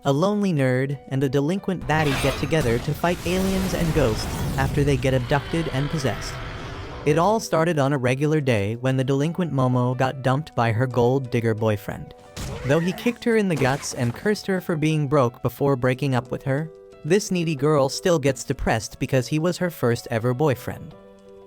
A lonely nerd and a delinquent baddie get together to fight aliens and ghosts after they get abducted and possessed. It all started on a regular day when the delinquent Momo got dumped by her gold digger boyfriend. Though he kicked her in the guts and cursed her for being broke before breaking up with her, this needy girl still gets depressed because he was her first ever boyfriend.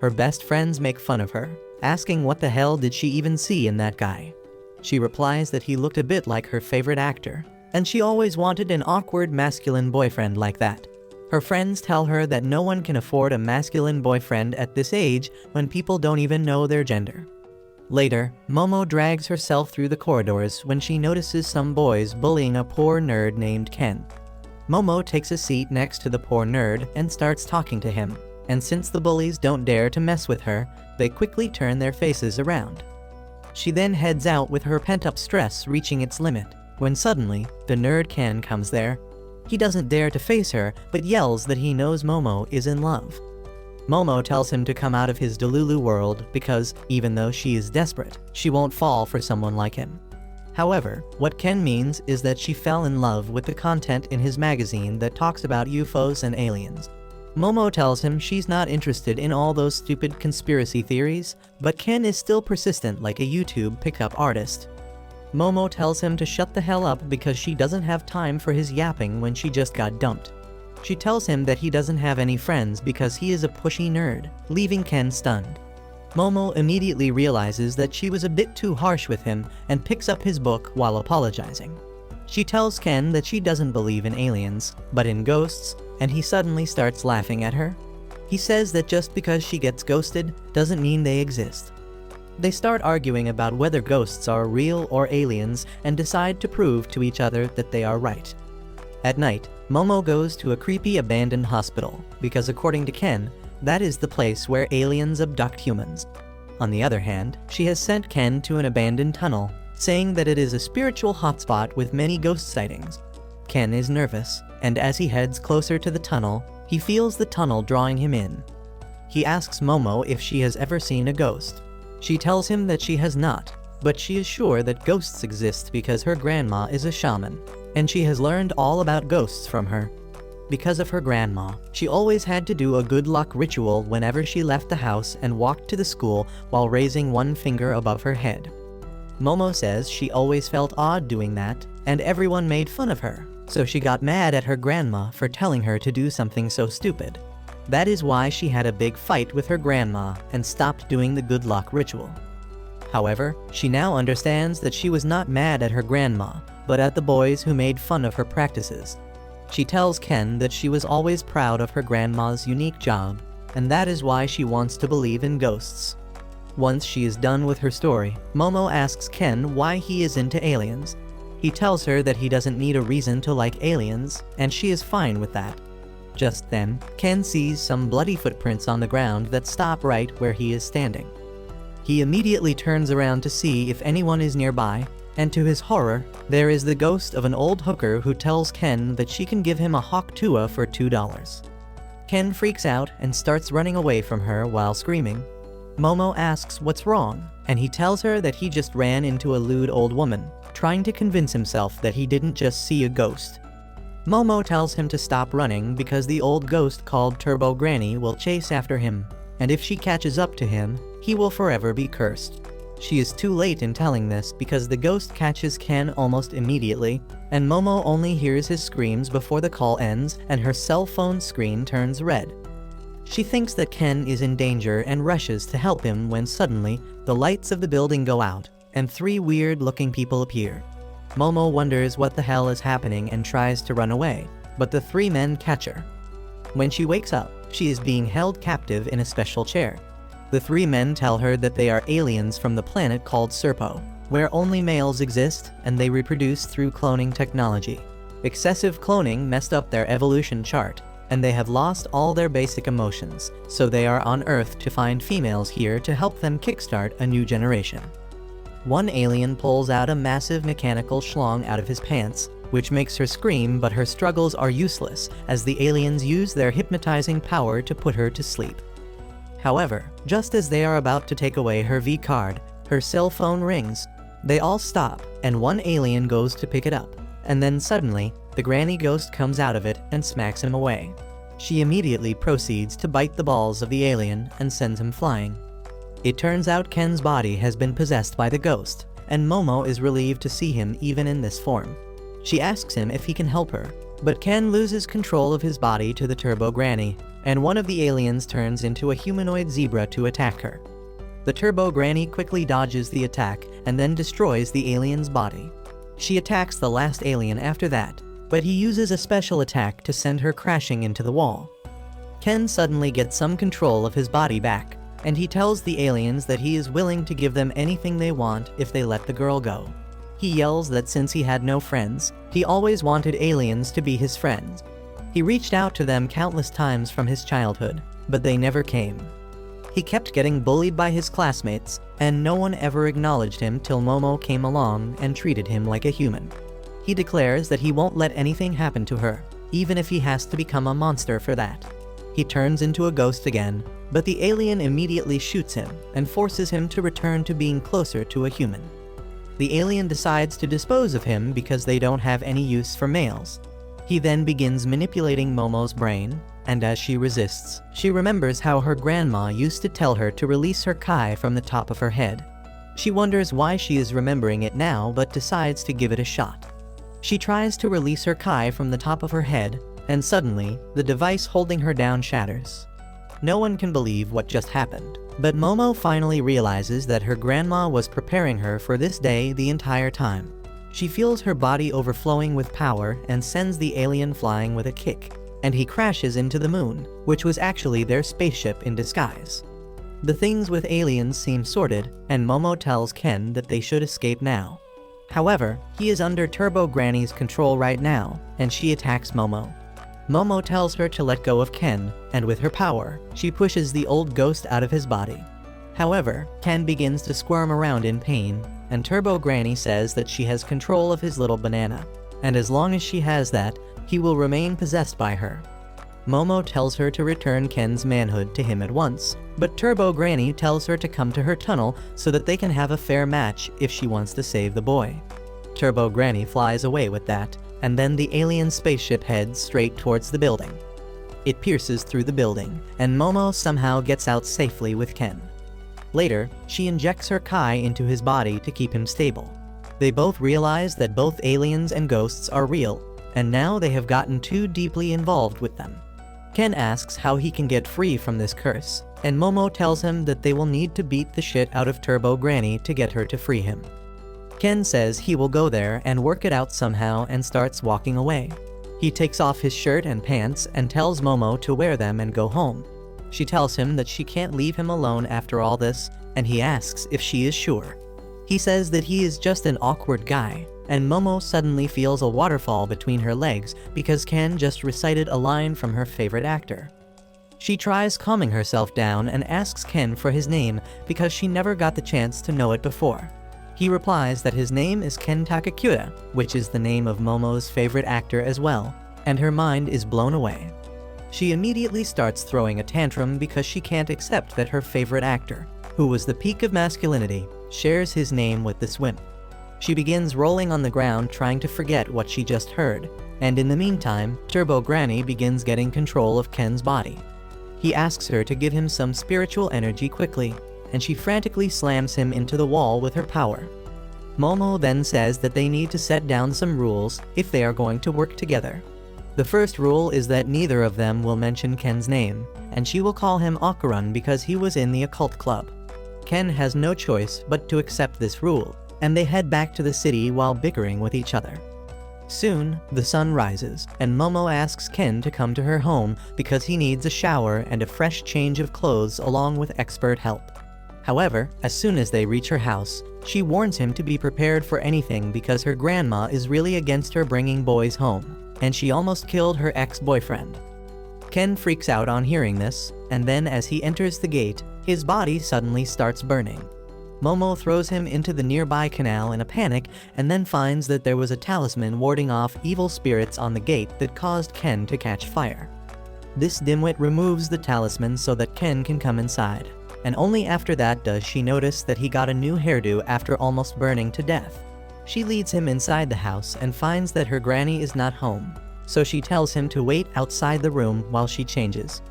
Her best friends make fun of her, asking what the hell did she even see in that guy. She replies that he looked a bit like her favorite actor, and she always wanted an awkward masculine boyfriend like that. Her friends tell her that no one can afford a masculine boyfriend at this age when people don't even know their gender. Later, Momo drags herself through the corridors when she notices some boys bullying a poor nerd named Ken. Momo takes a seat next to the poor nerd and starts talking to him, and since the bullies don't dare to mess with her, they quickly turn their faces around. She then heads out with her pent-up stress reaching its limit, when suddenly, the nerd Ken comes there. He doesn't dare to face her, but yells that he knows Momo is in love. Momo tells him to come out of his Delulu world because, even though she is desperate, she won't fall for someone like him. However, what Ken means is that she fell in love with the content in his magazine that talks about UFOs and aliens. Momo tells him she's not interested in all those stupid conspiracy theories, but Ken is still persistent like a YouTube pickup artist. Momo tells him to shut the hell up because she doesn't have time for his yapping when she just got dumped. She tells him that he doesn't have any friends because he is a pushy nerd, leaving Ken stunned. Momo immediately realizes that she was a bit too harsh with him and picks up his book while apologizing. She tells Ken that she doesn't believe in aliens, but in ghosts, and he suddenly starts laughing at her. He says that just because she gets ghosted doesn't mean they exist. They start arguing about whether ghosts are real or aliens and decide to prove to each other that they are right. At night, Momo goes to a creepy abandoned hospital because according to Ken, that is the place where aliens abduct humans. On the other hand, she has sent Ken to an abandoned tunnel, saying that it is a spiritual hotspot with many ghost sightings. Ken is nervous, and as he heads closer to the tunnel, he feels the tunnel drawing him in. He asks Momo if she has ever seen a ghost. She tells him that she has not, but she is sure that ghosts exist because her grandma is a shaman, and she has learned all about ghosts from her. Because of her grandma, she always had to do a good luck ritual whenever she left the house and walked to the school while raising one finger above her head. Momo says she always felt odd doing that, and everyone made fun of her, so she got mad at her grandma for telling her to do something so stupid. That is why she had a big fight with her grandma and stopped doing the good luck ritual. However, she now understands that she was not mad at her grandma, but at the boys who made fun of her practices. She tells Ken that she was always proud of her grandma's unique job, and that is why she wants to believe in ghosts. Once she is done with her story, Momo asks Ken why he is into aliens. He tells her that he doesn't need a reason to like aliens, and she is fine with that. Just then, Ken sees some bloody footprints on the ground that stop right where he is standing. He immediately turns around to see if anyone is nearby, and to his horror, there is the ghost of an old hooker who tells Ken that she can give him a hawk tua for $2. Ken freaks out and starts running away from her while screaming. Momo asks what's wrong, and he tells her that he just ran into a lewd old woman, trying to convince himself that he didn't just see a ghost. Momo tells him to stop running because the old ghost called Turbo Granny will chase after him, and if she catches up to him, he will forever be cursed. She is too late in telling this because the ghost catches Ken almost immediately, and Momo only hears his screams before the call ends and her cell phone screen turns red. She thinks that Ken is in danger and rushes to help him when suddenly, the lights of the building go out, and 3 weird-looking people appear. Momo wonders what the hell is happening and tries to run away, but the 3 men catch her. When she wakes up, she is being held captive in a special chair. The 3 men tell her that they are aliens from the planet called Serpo, where only males exist and they reproduce through cloning technology. Excessive cloning messed up their evolution chart, and they have lost all their basic emotions, so they are on Earth to find females here to help them kickstart a new generation. One alien pulls out a massive mechanical schlong out of his pants, which makes her scream, but her struggles are useless as the aliens use their hypnotizing power to put her to sleep. However, just as they are about to take away her V-card, her cell phone rings. They all stop, and one alien goes to pick it up, and then suddenly, the granny ghost comes out of it and smacks him away. She immediately proceeds to bite the balls of the alien and sends him flying. It turns out Ken's body has been possessed by the ghost, and Momo is relieved to see him even in this form. She asks him if he can help her, but Ken loses control of his body to the Turbo Granny, and one of the aliens turns into a humanoid zebra to attack her. The Turbo Granny quickly dodges the attack and then destroys the alien's body. She attacks the last alien after that, but he uses a special attack to send her crashing into the wall. Ken suddenly gets some control of his body back, and he tells the aliens that he is willing to give them anything they want if they let the girl go. He yells that since he had no friends, he always wanted aliens to be his friends. He reached out to them countless times from his childhood, but they never came. He kept getting bullied by his classmates, and no one ever acknowledged him till Momo came along and treated him like a human. He declares that he won't let anything happen to her, even if he has to become a monster for that. He turns into a ghost again, but the alien immediately shoots him and forces him to return to being closer to a human. The alien decides to dispose of him because they don't have any use for males. He then begins manipulating Momo's brain, and as she resists, she remembers how her grandma used to tell her to release her kai from the top of her head. She wonders why she is remembering it now but decides to give it a shot. She tries to release her kai from the top of her head, and suddenly, the device holding her down shatters. No one can believe what just happened, but Momo finally realizes that her grandma was preparing her for this day the entire time. She feels her body overflowing with power and sends the alien flying with a kick, and he crashes into the moon, which was actually their spaceship in disguise. The things with aliens seem sorted, and Momo tells Ken that they should escape now. However, he is under Turbo Granny's control right now, and she attacks Momo. Momo tells her to let go of Ken, and with her power, she pushes the old ghost out of his body. However, Ken begins to squirm around in pain, and Turbo Granny says that she has control of his little banana, and as long as she has that, he will remain possessed by her. Momo tells her to return Ken's manhood to him at once, but Turbo Granny tells her to come to her tunnel so that they can have a fair match if she wants to save the boy. Turbo Granny flies away with that, and then the alien spaceship heads straight towards the building. It pierces through the building, and Momo somehow gets out safely with Ken. Later, she injects her kai into his body to keep him stable. They both realize that both aliens and ghosts are real, and now they have gotten too deeply involved with them. Ken asks how he can get free from this curse, and Momo tells him that they will need to beat the shit out of Turbo Granny to get her to free him. Ken says he will go there and work it out somehow and starts walking away. He takes off his shirt and pants and tells Momo to wear them and go home. She tells him that she can't leave him alone after all this, and he asks if she is sure. He says that he is just an awkward guy, and Momo suddenly feels a waterfall between her legs because Ken just recited a line from her favorite actor. She tries calming herself down and asks Ken for his name because she never got the chance to know it before. He replies that his name is Ken Takakura, which is the name of Momo's favorite actor as well, and her mind is blown away. She immediately starts throwing a tantrum because she can't accept that her favorite actor, who was the peak of masculinity, shares his name with this wimp. She begins rolling on the ground trying to forget what she just heard, and in the meantime, Turbo Granny begins getting control of Ken's body. He asks her to give him some spiritual energy quickly, and she frantically slams him into the wall with her power. Momo then says that they need to set down some rules if they are going to work together. The first rule is that neither of them will mention Ken's name, and she will call him Okarun because he was in the occult club. Ken has no choice but to accept this rule, and they head back to the city while bickering with each other. Soon, the sun rises, and Momo asks Ken to come to her home because he needs a shower and a fresh change of clothes along with expert help. However, as soon as they reach her house, she warns him to be prepared for anything because her grandma is really against her bringing boys home, and she almost killed her ex-boyfriend. Ken freaks out on hearing this, and then as he enters the gate, his body suddenly starts burning. Momo throws him into the nearby canal in a panic and then finds that there was a talisman warding off evil spirits on the gate that caused Ken to catch fire. This dimwit removes the talisman so that Ken can come inside, and only after that does she notice that he got a new hairdo after almost burning to death. She leads him inside the house and finds that her granny is not home, so she tells him to wait outside the room while she changes.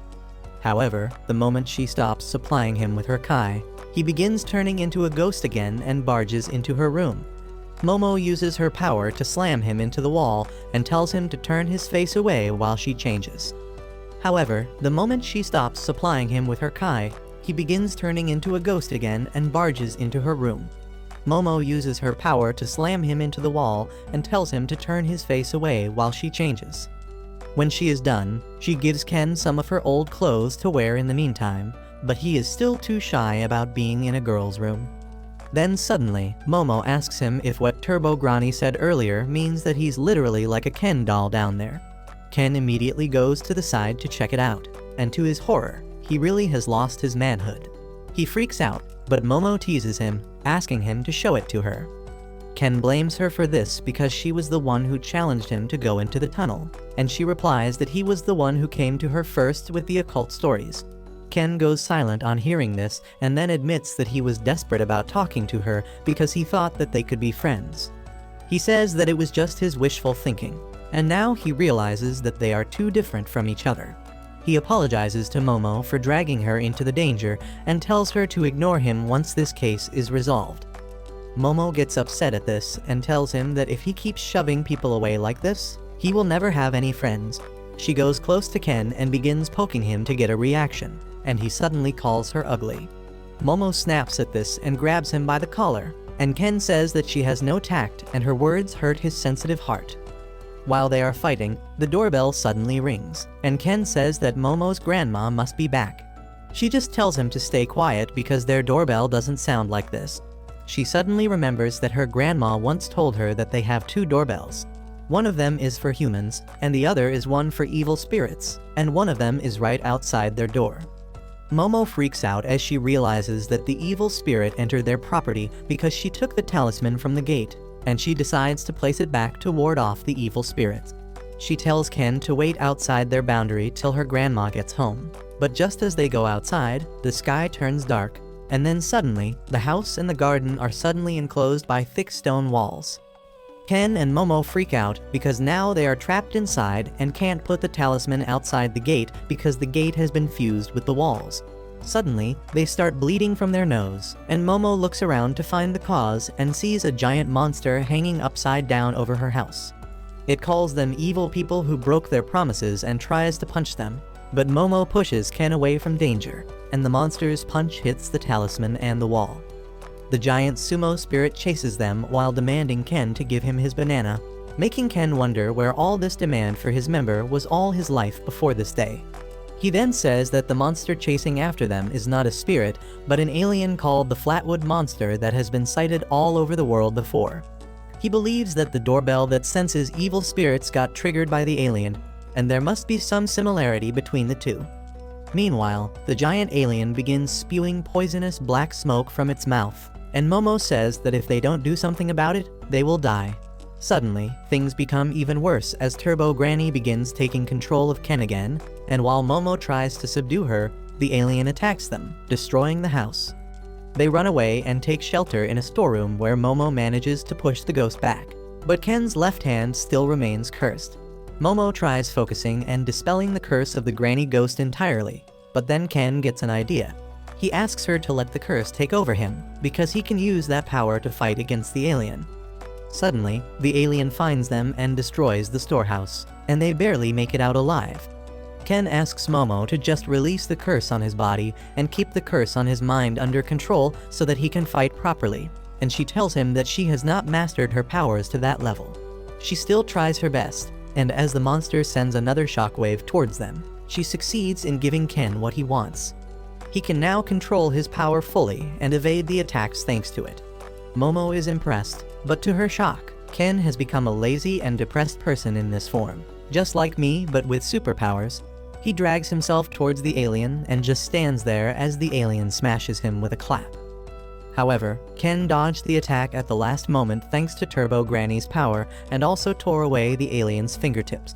However, the moment she stops supplying him with her kai, he begins turning into a ghost again and barges into her room. Momo uses her power to slam him into the wall and tells him to turn his face away while she changes. However, the moment she stops supplying him with her kai, he begins turning into a ghost again and barges into her room. Momo uses her power to slam him into the wall and tells him to turn his face away while she changes. When she is done, she gives Ken some of her old clothes to wear in the meantime, but he is still too shy about being in a girl's room. Then suddenly, Momo asks him if what Turbo Granny said earlier means that he's literally like a Ken doll down there. Ken immediately goes to the side to check it out, and to his horror, he really has lost his manhood. He freaks out, but Momo teases him, asking him to show it to her. Ken blames her for this because she was the one who challenged him to go into the tunnel, and she replies that he was the one who came to her first with the occult stories. Ken goes silent on hearing this and then admits that he was desperate about talking to her because he thought that they could be friends. He says that it was just his wishful thinking, and now he realizes that they are too different from each other. He apologizes to Momo for dragging her into the danger and tells her to ignore him once this case is resolved. Momo gets upset at this and tells him that if he keeps shoving people away like this, he will never have any friends. She goes close to Ken and begins poking him to get a reaction, and he suddenly calls her ugly. Momo snaps at this and grabs him by the collar, and Ken says that she has no tact and her words hurt his sensitive heart. While they are fighting, the doorbell suddenly rings, and Ken says that Momo's grandma must be back. She just tells him to stay quiet because their doorbell doesn't sound like this. She suddenly remembers that her grandma once told her that they have two doorbells. One of them is for humans, and the other is one for evil spirits, and one of them is right outside their door. Momo freaks out as she realizes that the evil spirit entered their property because she took the talisman from the gate, and she decides to place it back to ward off the evil spirits. She tells Ken to wait outside their boundary till her grandma gets home, but just as they go outside, the sky turns dark, and then suddenly, the house and the garden are suddenly enclosed by thick stone walls. Ken and Momo freak out because now they are trapped inside and can't put the talisman outside the gate because the gate has been fused with the walls. Suddenly, they start bleeding from their nose, and Momo looks around to find the cause and sees a giant monster hanging upside down over her house. It calls them evil people who broke their promises and tries to punch them, but Momo pushes Ken away from danger, and the monster's punch hits the talisman and the wall. The giant sumo spirit chases them while demanding Ken to give him his banana, making Ken wonder where all this demand for his member was all his life before this day. He then says that the monster chasing after them is not a spirit, but an alien called the Flatwood Monster that has been sighted all over the world before. He believes that the doorbell that senses evil spirits got triggered by the alien, and there must be some similarity between the two. Meanwhile, the giant alien begins spewing poisonous black smoke from its mouth, and Momo says that if they don't do something about it, they will die. Suddenly, things become even worse as Turbo Granny begins taking control of Ken again, and while Momo tries to subdue her, the alien attacks them, destroying the house. They run away and take shelter in a storeroom where Momo manages to push the ghost back, but Ken's left hand still remains cursed. Momo tries focusing and dispelling the curse of the granny ghost entirely, but then Ken gets an idea. He asks her to let the curse take over him, because he can use that power to fight against the alien. Suddenly, the alien finds them and destroys the storehouse, and they barely make it out alive. Ken asks Momo to just release the curse on his body and keep the curse on his mind under control so that he can fight properly, and she tells him that she has not mastered her powers to that level. She still tries her best, and as the monster sends another shockwave towards them, she succeeds in giving Ken what he wants. He can now control his power fully and evade the attacks thanks to it. Momo is impressed, but to her shock, Ken has become a lazy and depressed person in this form. Just like me, but with superpowers. He drags himself towards the alien and just stands there as the alien smashes him with a clap. However, Ken dodged the attack at the last moment thanks to Turbo Granny's power and also tore away the alien's fingertips.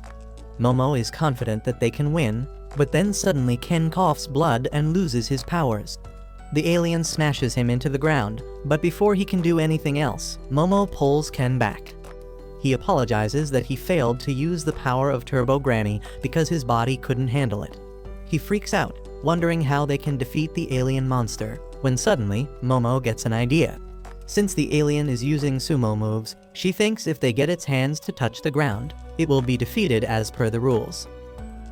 Momo is confident that they can win, but then suddenly Ken coughs blood and loses his powers. The alien smashes him into the ground, but before he can do anything else, Momo pulls Ken back. He apologizes that he failed to use the power of Turbo Granny because his body couldn't handle it. He freaks out, wondering how they can defeat the alien monster, when suddenly, Momo gets an idea. Since the alien is using sumo moves, she thinks if they get its hands to touch the ground, it will be defeated as per the rules.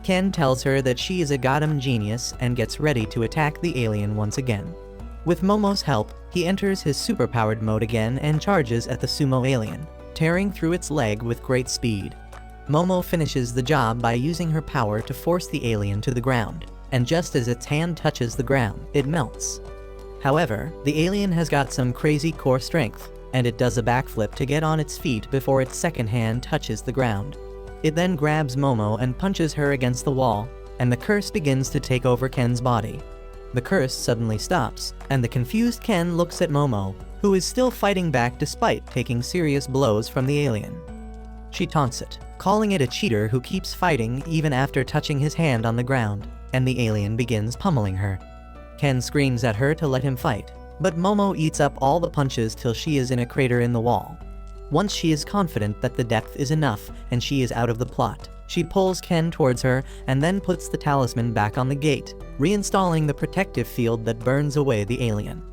Ken tells her that she is a goddamn genius and gets ready to attack the alien once again. With Momo's help, he enters his superpowered mode again and charges at the sumo alien, tearing through its leg with great speed. Momo finishes the job by using her power to force the alien to the ground, and just as its hand touches the ground, it melts. However, the alien has got some crazy core strength, and it does a backflip to get on its feet before its second hand touches the ground. It then grabs Momo and punches her against the wall, and the curse begins to take over Ken's body. The curse suddenly stops, and the confused Ken looks at Momo, who is still fighting back despite taking serious blows from the alien. She taunts it, calling it a cheater who keeps fighting even after touching his hand on the ground, and the alien begins pummeling her. Ken screams at her to let him fight, but Momo eats up all the punches till she is in a crater in the wall. Once she is confident that the depth is enough and she is out of the plot, she pulls Ken towards her and then puts the talisman back on the gate, reinstalling the protective field that burns away the alien.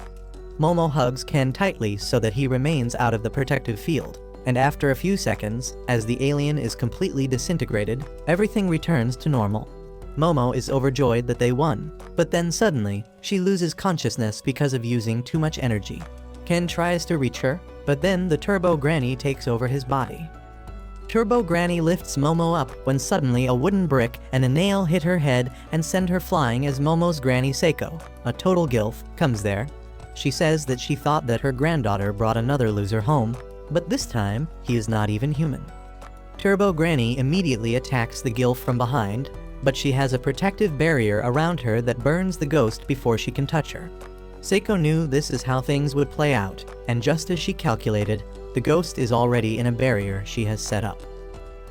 Momo hugs Ken tightly so that he remains out of the protective field, and after a few seconds, as the alien is completely disintegrated, everything returns to normal. Momo is overjoyed that they won, but then suddenly, she loses consciousness because of using too much energy. Ken tries to reach her, but then the Turbo Granny takes over his body. Turbo Granny lifts Momo up when suddenly a wooden brick and a nail hit her head and send her flying as Momo's granny Seiko, a total gilf, comes there. She says that she thought that her granddaughter brought another loser home, but this time, he is not even human. Turbo Granny immediately attacks the gilf from behind, but she has a protective barrier around her that burns the ghost before she can touch her. Seiko knew this is how things would play out, and just as she calculated, the ghost is already in a barrier she has set up.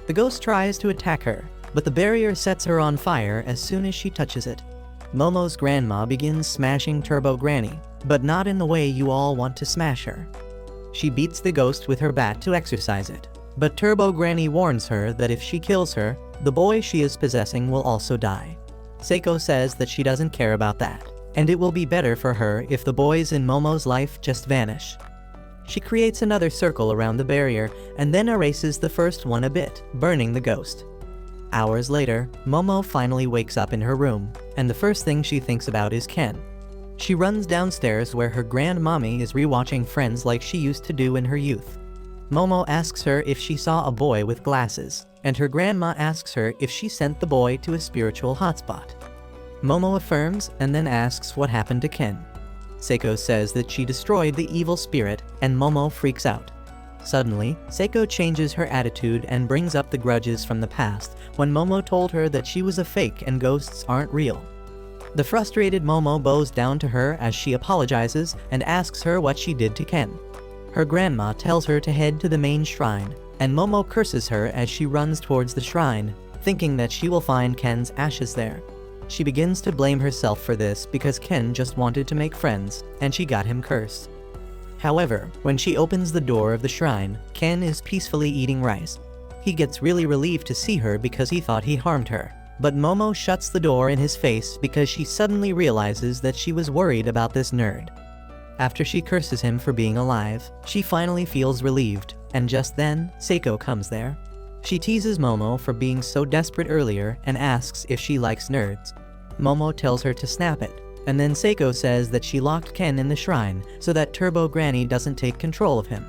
The ghost tries to attack her, but the barrier sets her on fire as soon as she touches it. Momo's grandma begins smashing Turbo Granny, but not in the way you all want to smash her. She beats the ghost with her bat to exorcise it, but Turbo Granny warns her that if she kills her, the boy she is possessing will also die. Seiko says that she doesn't care about that, and it will be better for her if the boys in Momo's life just vanish. She creates another circle around the barrier and then erases the first one a bit, burning the ghost. Hours later, Momo finally wakes up in her room, and the first thing she thinks about is Ken. She runs downstairs where her grandmommy is rewatching Friends like she used to do in her youth. Momo asks her if she saw a boy with glasses, and her grandma asks her if she sent the boy to a spiritual hotspot. Momo affirms and then asks what happened to Ken. Seiko says that she destroyed the evil spirit, and Momo freaks out. Suddenly, Seiko changes her attitude and brings up the grudges from the past when Momo told her that she was a fake and ghosts aren't real. The frustrated Momo bows down to her as she apologizes and asks her what she did to Ken. Her grandma tells her to head to the main shrine, and Momo curses her as she runs towards the shrine, thinking that she will find Ken's ashes there. She begins to blame herself for this because Ken just wanted to make friends, and she got him cursed. However, when she opens the door of the shrine, Ken is peacefully eating rice. He gets really relieved to see her because he thought he harmed her, but Momo shuts the door in his face because she suddenly realizes that she was worried about this nerd. After she curses him for being alive, she finally feels relieved, and just then, Seiko comes there. She teases Momo for being so desperate earlier and asks if she likes nerds. Momo tells her to snap it, and then Seiko says that she locked Ken in the shrine so that Turbo Granny doesn't take control of him.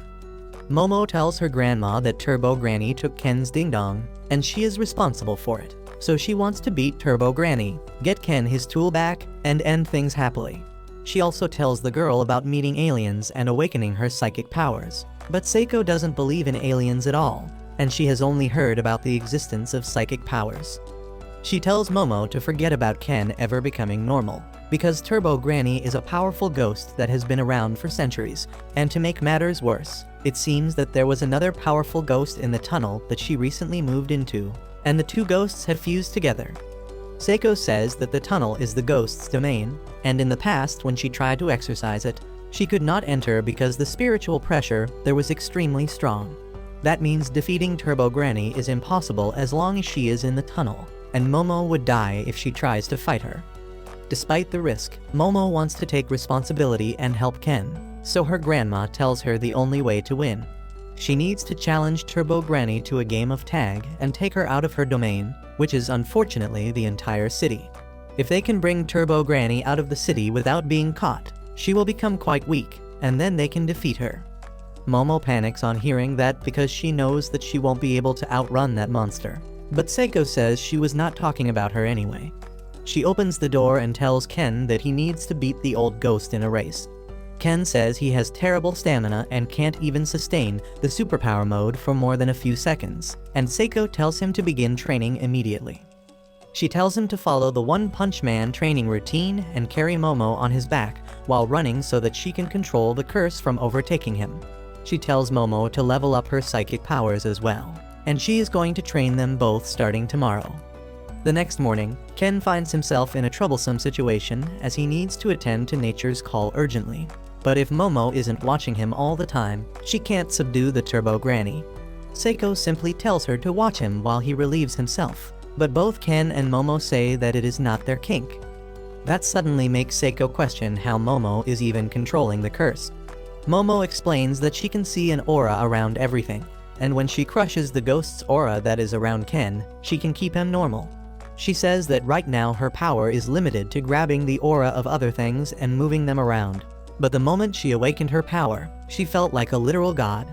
Momo tells her grandma that Turbo Granny took Ken's ding-dong, and she is responsible for it, so she wants to beat Turbo Granny, get Ken his tool back, and end things happily. She also tells the girl about meeting aliens and awakening her psychic powers, but Seiko doesn't believe in aliens at all, and she has only heard about the existence of psychic powers. She tells Momo to forget about Ken ever becoming normal, because Turbo Granny is a powerful ghost that has been around for centuries, and to make matters worse, it seems that there was another powerful ghost in the tunnel that she recently moved into, and the two ghosts had fused together. Seiko says that the tunnel is the ghost's domain, and in the past when she tried to exercise it, she could not enter because the spiritual pressure there was extremely strong. That means defeating Turbo Granny is impossible as long as she is in the tunnel, and Momo would die if she tries to fight her. Despite the risk, Momo wants to take responsibility and help Ken, so her grandma tells her the only way to win. She needs to challenge Turbo Granny to a game of tag and take her out of her domain, which is unfortunately the entire city. If they can bring Turbo Granny out of the city without being caught, she will become quite weak, and then they can defeat her. Momo panics on hearing that because she knows that she won't be able to outrun that monster. But Seiko says she was not talking about her anyway. She opens the door and tells Ken that he needs to beat the old ghost in a race. Ken says he has terrible stamina and can't even sustain the superpower mode for more than a few seconds, and Seiko tells him to begin training immediately. She tells him to follow the One Punch Man training routine and carry Momo on his back while running so that she can control the curse from overtaking him. She tells Momo to level up her psychic powers as well, and she is going to train them both starting tomorrow. The next morning, Ken finds himself in a troublesome situation as he needs to attend to nature's call urgently. But if Momo isn't watching him all the time, she can't subdue the Turbo Granny. Seiko simply tells her to watch him while he relieves himself, but both Ken and Momo say that it is not their kink. That suddenly makes Seiko question how Momo is even controlling the curse. Momo explains that she can see an aura around everything, and when she crushes the ghost's aura that is around Ken, she can keep him normal. She says that right now her power is limited to grabbing the aura of other things and moving them around. But the moment she awakened her power, she felt like a literal god.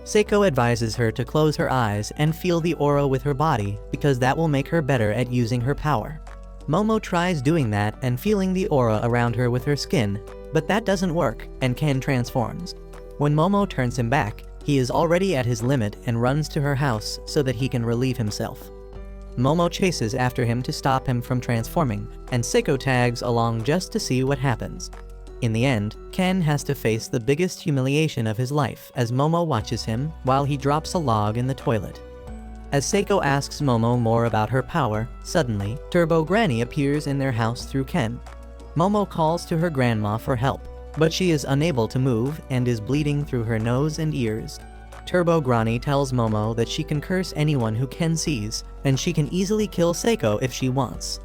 Seiko advises her to close her eyes and feel the aura with her body because that will make her better at using her power. Momo tries doing that and feeling the aura around her with her skin, but that doesn't work and Ken transforms. When Momo turns him back, he is already at his limit and runs to her house so that he can relieve himself. Momo chases after him to stop him from transforming, and Seiko tags along just to see what happens. In the end, Ken has to face the biggest humiliation of his life as Momo watches him while he drops a log in the toilet. As Seiko asks Momo more about her power, suddenly, Turbo Granny appears in their house through Ken. Momo calls to her grandma for help, but she is unable to move and is bleeding through her nose and ears. Turbo Granny tells Momo that she can curse anyone who Ken sees, and she can easily kill Seiko if she wants.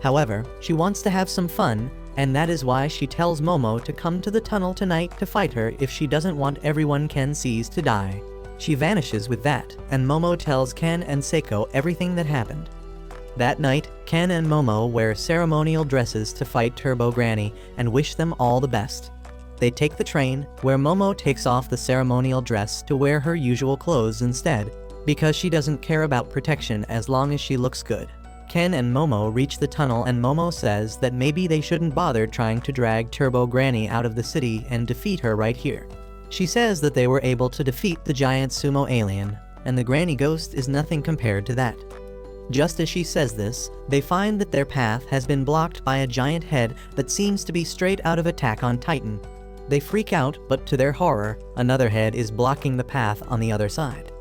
However, she wants to have some fun, and that is why she tells Momo to come to the tunnel tonight to fight her if she doesn't want everyone Ken sees to die. She vanishes with that, and Momo tells Ken and Seiko everything that happened. That night, Ken and Momo wear ceremonial dresses to fight Turbo Granny and wish them all the best. They take the train, where Momo takes off the ceremonial dress to wear her usual clothes instead, because she doesn't care about protection as long as she looks good. Ken and Momo reach the tunnel and Momo says that maybe they shouldn't bother trying to drag Turbo Granny out of the city and defeat her right here. She says that they were able to defeat the giant sumo alien, and the Granny Ghost is nothing compared to that. Just as she says this, they find that their path has been blocked by a giant head that seems to be straight out of Attack on Titan. They freak out, but to their horror, another head is blocking the path on the other side.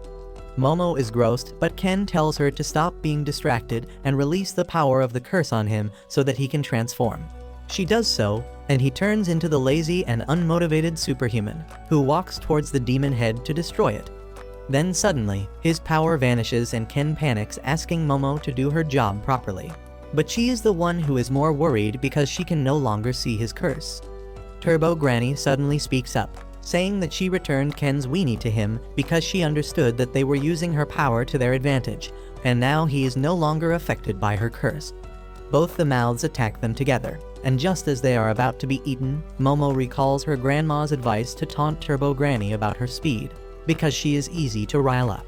Momo is grossed, but Ken tells her to stop being distracted and release the power of the curse on him so that he can transform. She does so, and he turns into the lazy and unmotivated superhuman, who walks towards the demon head to destroy it. Then suddenly, his power vanishes and Ken panics, asking Momo to do her job properly. But she is the one who is more worried because she can no longer see his curse. Turbo Granny suddenly speaks up, saying that she returned Ken's weenie to him because she understood that they were using her power to their advantage, and now he is no longer affected by her curse. Both the mouths attack them together, and just as they are about to be eaten, Momo recalls her grandma's advice to taunt Turbo Granny about her speed, because she is easy to rile up.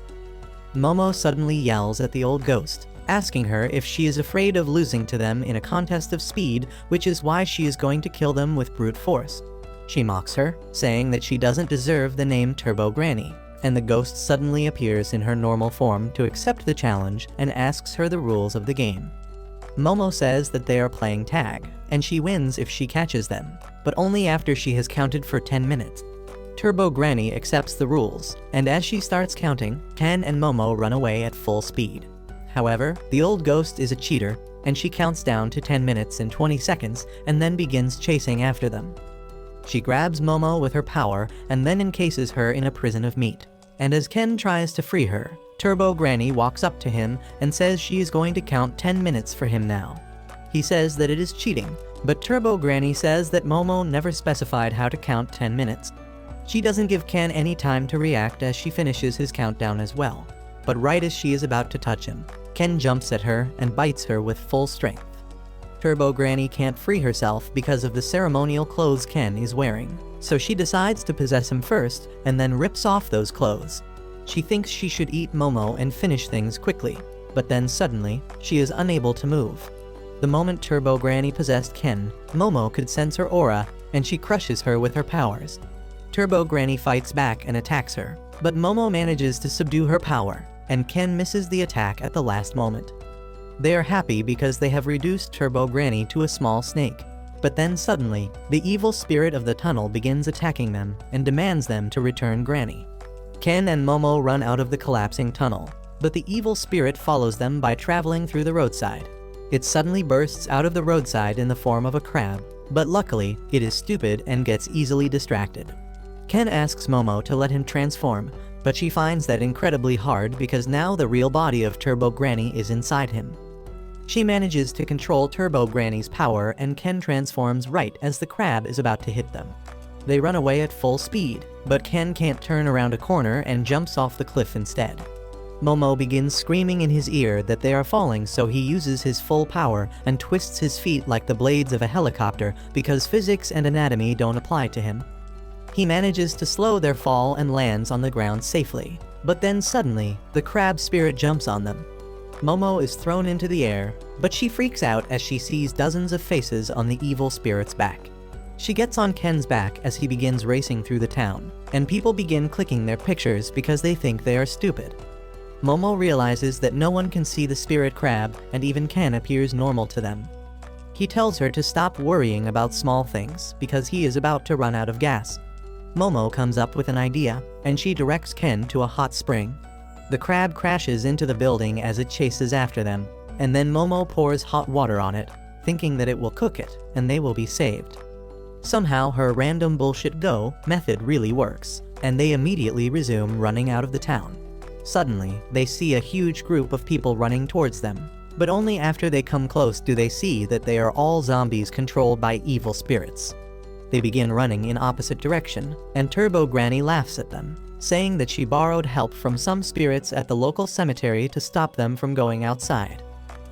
Momo suddenly yells at the old ghost, asking her if she is afraid of losing to them in a contest of speed, which is why she is going to kill them with brute force. She mocks her, saying that she doesn't deserve the name Turbo Granny, and the ghost suddenly appears in her normal form to accept the challenge and asks her the rules of the game. Momo says that they are playing tag, and she wins if she catches them, but only after she has counted for 10 minutes. Turbo Granny accepts the rules, and as she starts counting, Ken and Momo run away at full speed. However, the old ghost is a cheater, and she counts down to 10 minutes and 20 seconds and then begins chasing after them. She grabs Momo with her power and then encases her in a prison of meat. And as Ken tries to free her, Turbo Granny walks up to him and says she is going to count 10 minutes for him now. He says that it is cheating, but Turbo Granny says that Momo never specified how to count 10 minutes. She doesn't give Ken any time to react as she finishes his countdown as well. But right as she is about to touch him, Ken jumps at her and bites her with full strength. Turbo Granny can't free herself because of the ceremonial clothes Ken is wearing, so she decides to possess him first and then rips off those clothes. She thinks she should eat Momo and finish things quickly, but then suddenly, she is unable to move. The moment Turbo Granny possessed Ken, Momo could sense her aura, and she crushes her with her powers. Turbo Granny fights back and attacks her, but Momo manages to subdue her power, and Ken misses the attack at the last moment. They are happy because they have reduced Turbo Granny to a small snake. But then suddenly, the evil spirit of the tunnel begins attacking them and demands them to return Granny. Ken and Momo run out of the collapsing tunnel, but the evil spirit follows them by traveling through the roadside. It suddenly bursts out of the roadside in the form of a crab, but luckily, it is stupid and gets easily distracted. Ken asks Momo to let him transform, but she finds that incredibly hard because now the real body of Turbo Granny is inside him. She manages to control Turbo Granny's power and Ken transforms right as the crab is about to hit them. They run away at full speed, but Ken can't turn around a corner and jumps off the cliff instead. Momo begins screaming in his ear that they are falling, so he uses his full power and twists his feet like the blades of a helicopter because physics and anatomy don't apply to him. He manages to slow their fall and lands on the ground safely, but then suddenly, the crab spirit jumps on them. Momo is thrown into the air, but she freaks out as she sees dozens of faces on the evil spirit's back. She gets on Ken's back as he begins racing through the town, and people begin clicking their pictures because they think they are stupid. Momo realizes that no one can see the spirit crab, and even Ken appears normal to them. He tells her to stop worrying about small things because he is about to run out of gas. Momo comes up with an idea, and she directs Ken to a hot spring. The crab crashes into the building as it chases after them, and then Momo pours hot water on it, thinking that it will cook it, and they will be saved. Somehow her random bullshit go method really works, and they immediately resume running out of the town. Suddenly, they see a huge group of people running towards them, but only after they come close do they see that they are all zombies controlled by evil spirits. They begin running in opposite direction, and Turbo Granny laughs at them, saying that she borrowed help from some spirits at the local cemetery to stop them from going outside.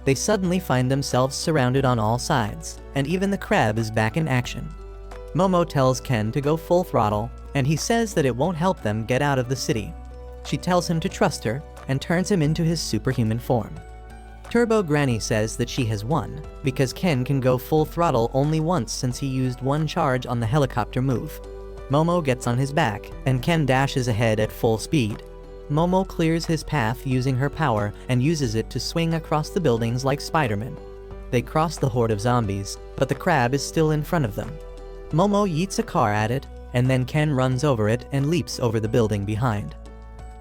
They suddenly find themselves surrounded on all sides, and even the crab is back in action. Momo tells Ken to go full throttle, and he says that it won't help them get out of the city. She tells him to trust her, and turns him into his superhuman form. Turbo Granny says that she has won, because Ken can go full throttle only once since he used one charge on the helicopter move. Momo gets on his back, and Ken dashes ahead at full speed. Momo clears his path using her power and uses it to swing across the buildings like Spider-Man. They cross the horde of zombies, but the crab is still in front of them. Momo yeets a car at it, and then Ken runs over it and leaps over the building behind.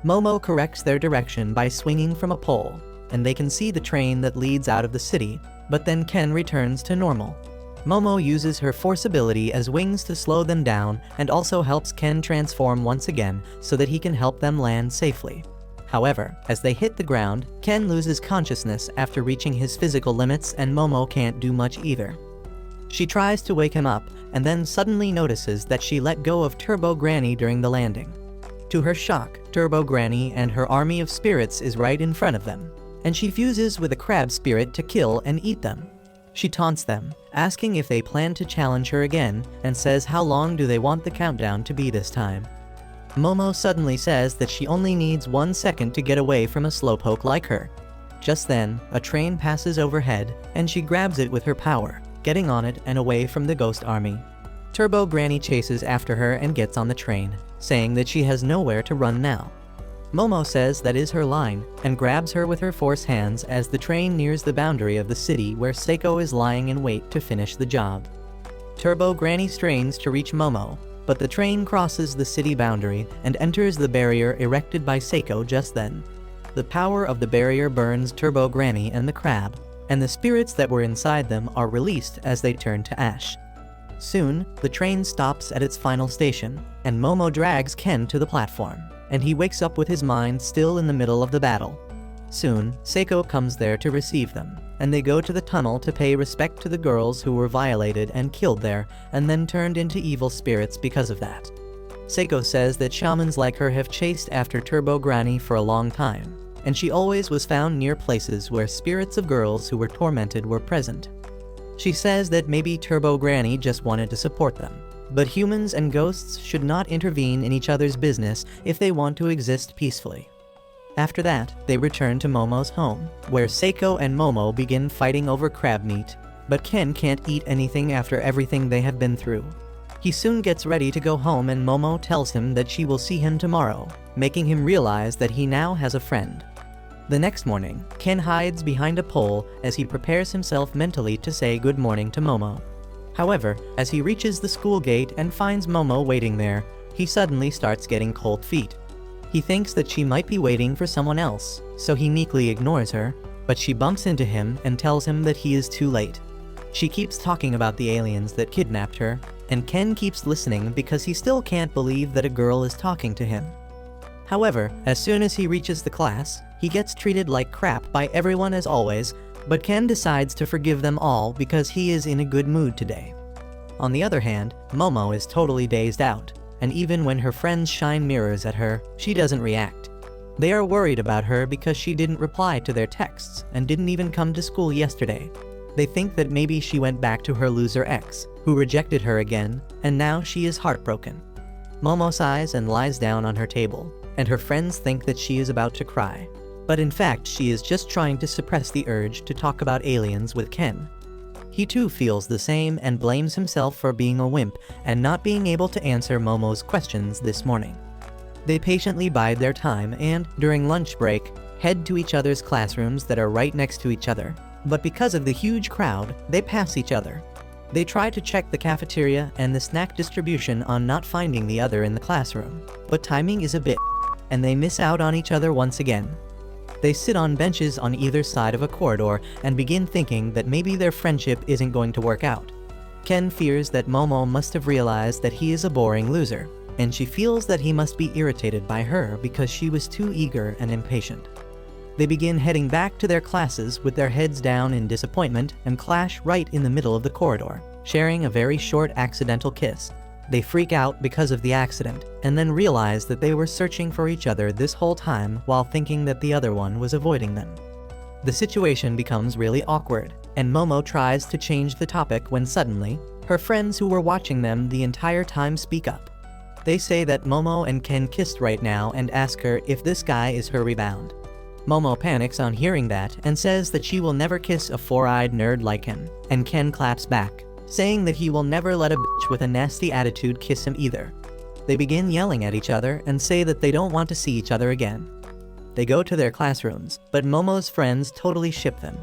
Momo corrects their direction by swinging from a pole, and they can see the train that leads out of the city, but then Ken returns to normal. Momo uses her force ability as wings to slow them down and also helps Ken transform once again so that he can help them land safely. However, as they hit the ground, Ken loses consciousness after reaching his physical limits and Momo can't do much either. She tries to wake him up and then suddenly notices that she let go of Turbo Granny during the landing. To her shock, Turbo Granny and her army of spirits is right in front of them, and she fuses with a crab spirit to kill and eat them. She taunts them, asking if they plan to challenge her again, and says how long do they want the countdown to be this time. Momo suddenly says that she only needs 1 second to get away from a slowpoke like her. Just then, a train passes overhead, and she grabs it with her power, getting on it and away from the ghost army. Turbo Granny chases after her and gets on the train, saying that she has nowhere to run now. Momo says that is her line, and grabs her with her force hands as the train nears the boundary of the city where Seiko is lying in wait to finish the job. Turbo Granny strains to reach Momo, but the train crosses the city boundary and enters the barrier erected by Seiko just then. The power of the barrier burns Turbo Granny and the crab, and the spirits that were inside them are released as they turn to ash. Soon, the train stops at its final station, and Momo drags Ken to the platform, and he wakes up with his mind still in the middle of the battle. Soon, Seiko comes there to receive them, and they go to the tunnel to pay respect to the girls who were violated and killed there, and then turned into evil spirits because of that. Seiko says that shamans like her have chased after Turbo Granny for a long time, and she always was found near places where spirits of girls who were tormented were present. She says that maybe Turbo Granny just wanted to support them, but humans and ghosts should not intervene in each other's business if they want to exist peacefully. After that, they return to Momo's home, where Seiko and Momo begin fighting over crab meat, but Ken can't eat anything after everything they have been through. He soon gets ready to go home, and Momo tells him that she will see him tomorrow, making him realize that he now has a friend. The next morning, Ken hides behind a pole as he prepares himself mentally to say good morning to Momo. However, as he reaches the school gate and finds Momo waiting there, he suddenly starts getting cold feet. He thinks that she might be waiting for someone else, so he meekly ignores her, but she bumps into him and tells him that he is too late. She keeps talking about the aliens that kidnapped her, and Ken keeps listening because he still can't believe that a girl is talking to him. However, as soon as he reaches the class, he gets treated like crap by everyone as always, but Ken decides to forgive them all because he is in a good mood today. On the other hand, Momo is totally dazed out, and even when her friends shine mirrors at her, she doesn't react. They are worried about her because she didn't reply to their texts and didn't even come to school yesterday. They think that maybe she went back to her loser ex, who rejected her again, and now she is heartbroken. Momo sighs and lies down on her table, and her friends think that she is about to cry. But in fact, she is just trying to suppress the urge to talk about aliens with Ken. He too feels the same and blames himself for being a wimp and not being able to answer Momo's questions this morning. They patiently bide their time and, during lunch break, head to each other's classrooms that are right next to each other. But because of the huge crowd, they pass each other. They try to check the cafeteria and the snack distribution on not finding the other in the classroom, but timing is a bit, and they miss out on each other once again. They sit on benches on either side of a corridor and begin thinking that maybe their friendship isn't going to work out. Ken fears that Momo must have realized that he is a boring loser, and she feels that he must be irritated by her because she was too eager and impatient. They begin heading back to their classes with their heads down in disappointment and clash right in the middle of the corridor, sharing a very short accidental kiss. They freak out because of the accident, and then realize that they were searching for each other this whole time while thinking that the other one was avoiding them. The situation becomes really awkward, and Momo tries to change the topic when suddenly, her friends who were watching them the entire time speak up. They say that Momo and Ken kissed right now and ask her if this guy is her rebound. Momo panics on hearing that and says that she will never kiss a four-eyed nerd like him, and Ken claps back, saying that he will never let a bitch with a nasty attitude kiss him either. They begin yelling at each other and say that they don't want to see each other again. They go to their classrooms, but Momo's friends totally ship them.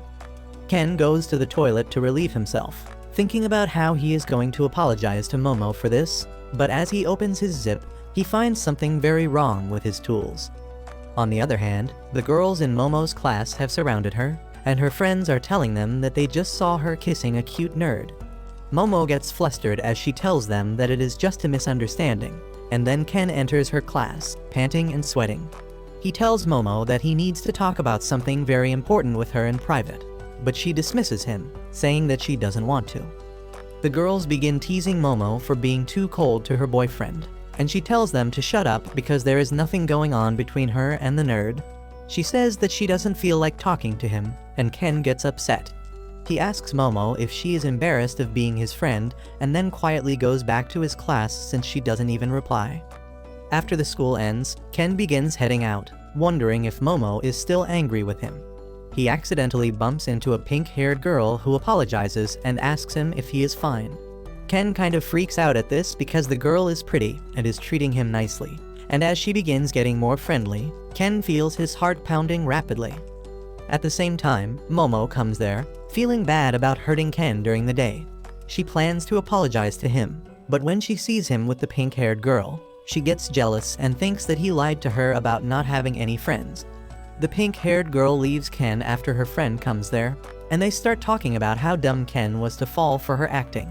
Ken goes to the toilet to relieve himself, thinking about how he is going to apologize to Momo for this, but as he opens his zip, he finds something very wrong with his tools. On the other hand, the girls in Momo's class have surrounded her, and her friends are telling them that they just saw her kissing a cute nerd. Momo gets flustered as she tells them that it is just a misunderstanding, and then Ken enters her class, panting and sweating. He tells Momo that he needs to talk about something very important with her in private, but she dismisses him, saying that she doesn't want to. The girls begin teasing Momo for being too cold to her boyfriend, and she tells them to shut up because there is nothing going on between her and the nerd. She says that she doesn't feel like talking to him, and Ken gets upset. He asks Momo if she is embarrassed of being his friend, and then quietly goes back to his class since she doesn't even reply. After the school ends, Ken begins heading out, wondering if Momo is still angry with him. He accidentally bumps into a pink-haired girl who apologizes and asks him if he is fine. Ken kind of freaks out at this because the girl is pretty and is treating him nicely, and as she begins getting more friendly, Ken feels his heart pounding rapidly. At the same time, Momo comes there, feeling bad about hurting Ken during the day. She plans to apologize to him, but when she sees him with the pink-haired girl, she gets jealous and thinks that he lied to her about not having any friends. The pink-haired girl leaves Ken after her friend comes there, and they start talking about how dumb Ken was to fall for her acting.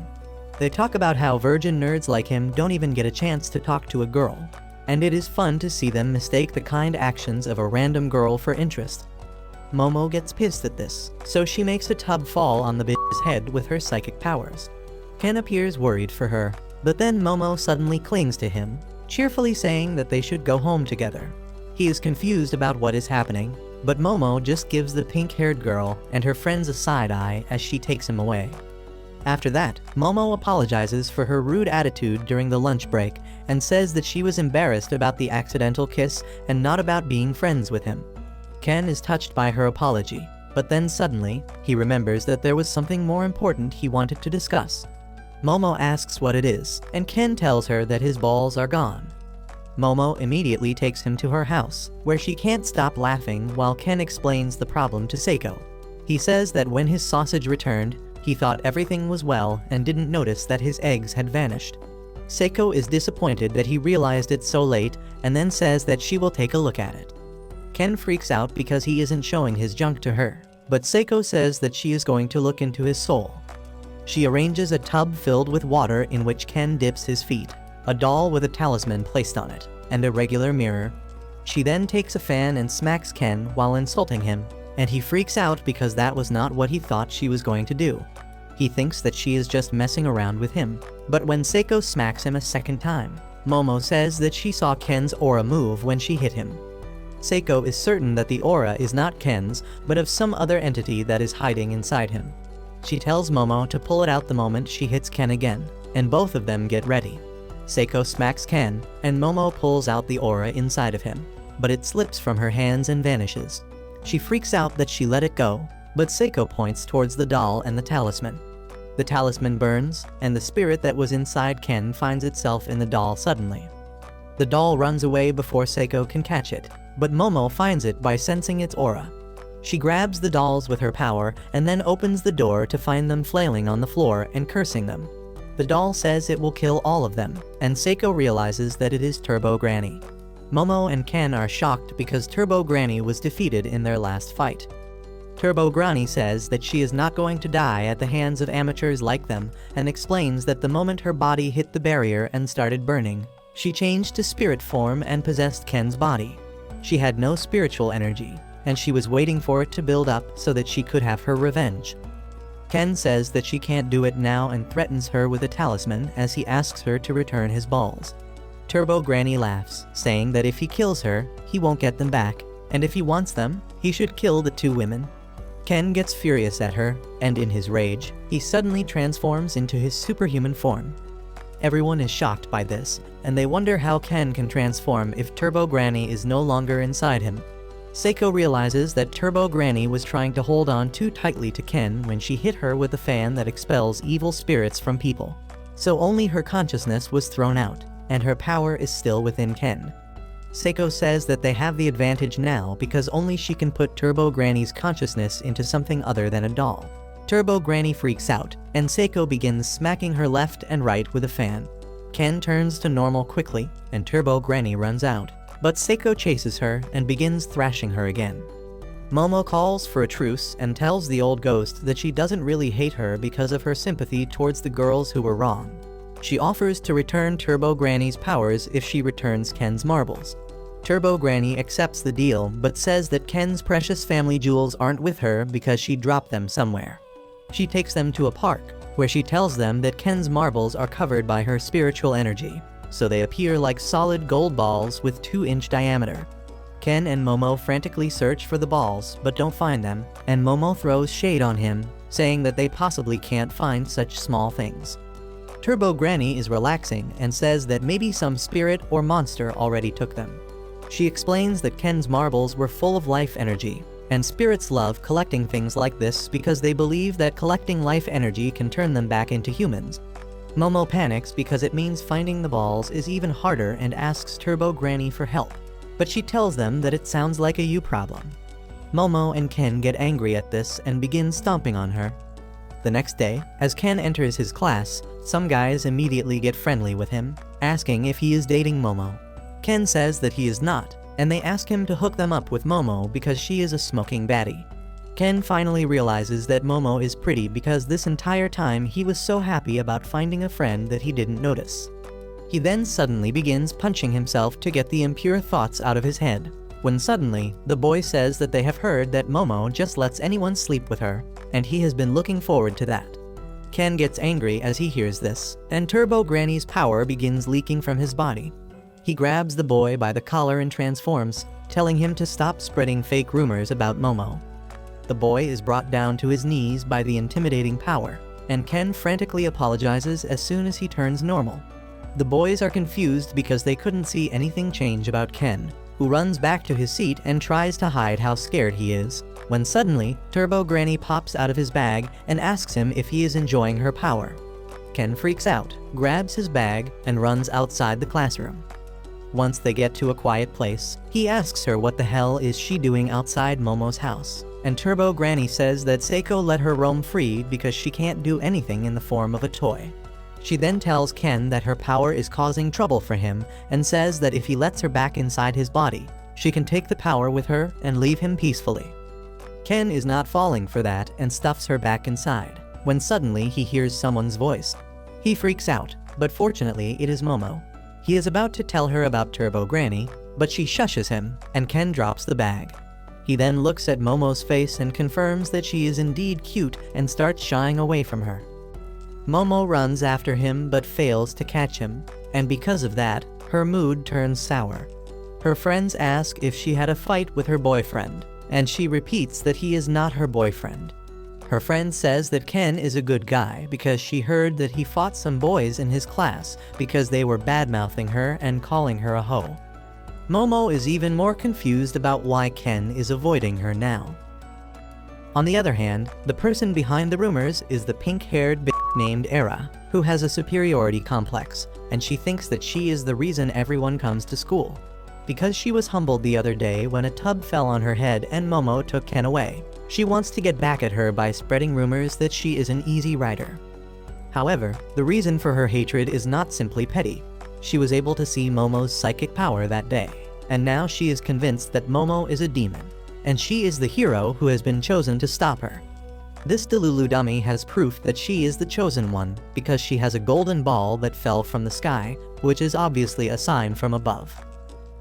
They talk about how virgin nerds like him don't even get a chance to talk to a girl, and it is fun to see them mistake the kind actions of a random girl for interest. Momo gets pissed at this, so she makes a tub fall on the bitch's head with her psychic powers. Ken appears worried for her, but then Momo suddenly clings to him, cheerfully saying that they should go home together. He is confused about what is happening, but Momo just gives the pink-haired girl and her friends a side-eye as she takes him away. After that, Momo apologizes for her rude attitude during the lunch break and says that she was embarrassed about the accidental kiss and not about being friends with him. Ken is touched by her apology, but then suddenly, he remembers that there was something more important he wanted to discuss. Momo asks what it is, and Ken tells her that his balls are gone. Momo immediately takes him to her house, where she can't stop laughing while Ken explains the problem to Seiko. He says that when his sausage returned, he thought everything was well and didn't notice that his eggs had vanished. Seiko is disappointed that he realized it so late and then says that she will take a look at it. Ken freaks out because he isn't showing his junk to her, but Seiko says that she is going to look into his soul. She arranges a tub filled with water in which Ken dips his feet, a doll with a talisman placed on it, and a regular mirror. She then takes a fan and smacks Ken while insulting him, and he freaks out because that was not what he thought she was going to do. He thinks that she is just messing around with him, but when Seiko smacks him a second time, Momo says that she saw Ken's aura move when she hit him. Seiko is certain that the aura is not Ken's, but of some other entity that is hiding inside him. She tells Momo to pull it out the moment she hits Ken again, and both of them get ready. Seiko smacks Ken, and Momo pulls out the aura inside of him, but it slips from her hands and vanishes. She freaks out that she let it go, but Seiko points towards the doll and the talisman. The talisman burns, and the spirit that was inside Ken finds itself in the doll suddenly. The doll runs away before Seiko can catch it, but Momo finds it by sensing its aura. She grabs the dolls with her power and then opens the door to find them flailing on the floor and cursing them. The doll says it will kill all of them, and Seiko realizes that it is Turbo Granny. Momo and Ken are shocked because Turbo Granny was defeated in their last fight. Turbo Granny says that she is not going to die at the hands of amateurs like them and explains that the moment her body hit the barrier and started burning, she changed to spirit form and possessed Ken's body. She had no spiritual energy, and she was waiting for it to build up so that she could have her revenge. Ken says that she can't do it now and threatens her with a talisman as he asks her to return his balls. Turbo Granny laughs, saying that if he kills her, he won't get them back, and if he wants them, he should kill the two women. Ken gets furious at her, and in his rage, he suddenly transforms into his superhuman form. Everyone is shocked by this, and they wonder how Ken can transform if Turbo Granny is no longer inside him. Seiko realizes that Turbo Granny was trying to hold on too tightly to Ken when she hit her with a fan that expels evil spirits from people. So only her consciousness was thrown out, and her power is still within Ken. Seiko says that they have the advantage now because only she can put Turbo Granny's consciousness into something other than a doll. Turbo Granny freaks out, and Seiko begins smacking her left and right with a fan. Ken turns to normal quickly, and Turbo Granny runs out, but Seiko chases her and begins thrashing her again. Momo calls for a truce and tells the old ghost that she doesn't really hate her because of her sympathy towards the girls who were wrong. She offers to return Turbo Granny's powers if she returns Ken's marbles. Turbo Granny accepts the deal but says that Ken's precious family jewels aren't with her because she dropped them somewhere. She takes them to a park, where she tells them that Ken's marbles are covered by her spiritual energy, so they appear like solid gold balls with 2-inch diameter. Ken and Momo frantically search for the balls but don't find them, and Momo throws shade on him, saying that they possibly can't find such small things. Turbo Granny is relaxing and says that maybe some spirit or monster already took them. She explains that Ken's marbles were full of life energy, and spirits love collecting things like this because they believe that collecting life energy can turn them back into humans. Momo panics because it means finding the balls is even harder and asks Turbo Granny for help, but she tells them that it sounds like a you problem. Momo and Ken get angry at this and begin stomping on her. The next day, as Ken enters his class, some guys immediately get friendly with him, asking if he is dating Momo. Ken says that he is not, and they ask him to hook them up with Momo because she is a smoking baddie. Ken finally realizes that Momo is pretty because this entire time he was so happy about finding a friend that he didn't notice. He then suddenly begins punching himself to get the impure thoughts out of his head, when suddenly, the boy says that they have heard that Momo just lets anyone sleep with her, and he has been looking forward to that. Ken gets angry as he hears this, and Turbo Granny's power begins leaking from his body. He grabs the boy by the collar and transforms, telling him to stop spreading fake rumors about Momo. The boy is brought down to his knees by the intimidating power, and Ken frantically apologizes as soon as he turns normal. The boys are confused because they couldn't see anything change about Ken, who runs back to his seat and tries to hide how scared he is, when suddenly, Turbo Granny pops out of his bag and asks him if he is enjoying her power. Ken freaks out, grabs his bag, and runs outside the classroom. Once they get to a quiet place, he asks her what the hell is she doing outside Momo's house, and Turbo Granny says that Seiko let her roam free because she can't do anything in the form of a toy. She then tells Ken that her power is causing trouble for him and says that if he lets her back inside his body, she can take the power with her and leave him peacefully. Ken is not falling for that and stuffs her back inside, when suddenly he hears someone's voice. He freaks out, but fortunately it is Momo. He is about to tell her about Turbo Granny, but she shushes him, and Ken drops the bag. He then looks at Momo's face and confirms that she is indeed cute and starts shying away from her. Momo runs after him but fails to catch him, and because of that, her mood turns sour. Her friends ask if she had a fight with her boyfriend, and she repeats that he is not her boyfriend. Her friend says that Ken is a good guy because she heard that he fought some boys in his class because they were bad-mouthing her and calling her a hoe. Momo is even more confused about why Ken is avoiding her now. On the other hand, the person behind the rumors is the pink-haired bitch named Era, who has a superiority complex, and she thinks that she is the reason everyone comes to school. Because she was humbled the other day when a tub fell on her head and Momo took Ken away, she wants to get back at her by spreading rumors that she is an easy rider. However, the reason for her hatred is not simply petty. She was able to see Momo's psychic power that day, and now she is convinced that Momo is a demon, and she is the hero who has been chosen to stop her. This Delulu dummy has proof that she is the chosen one because she has a golden ball that fell from the sky, which is obviously a sign from above.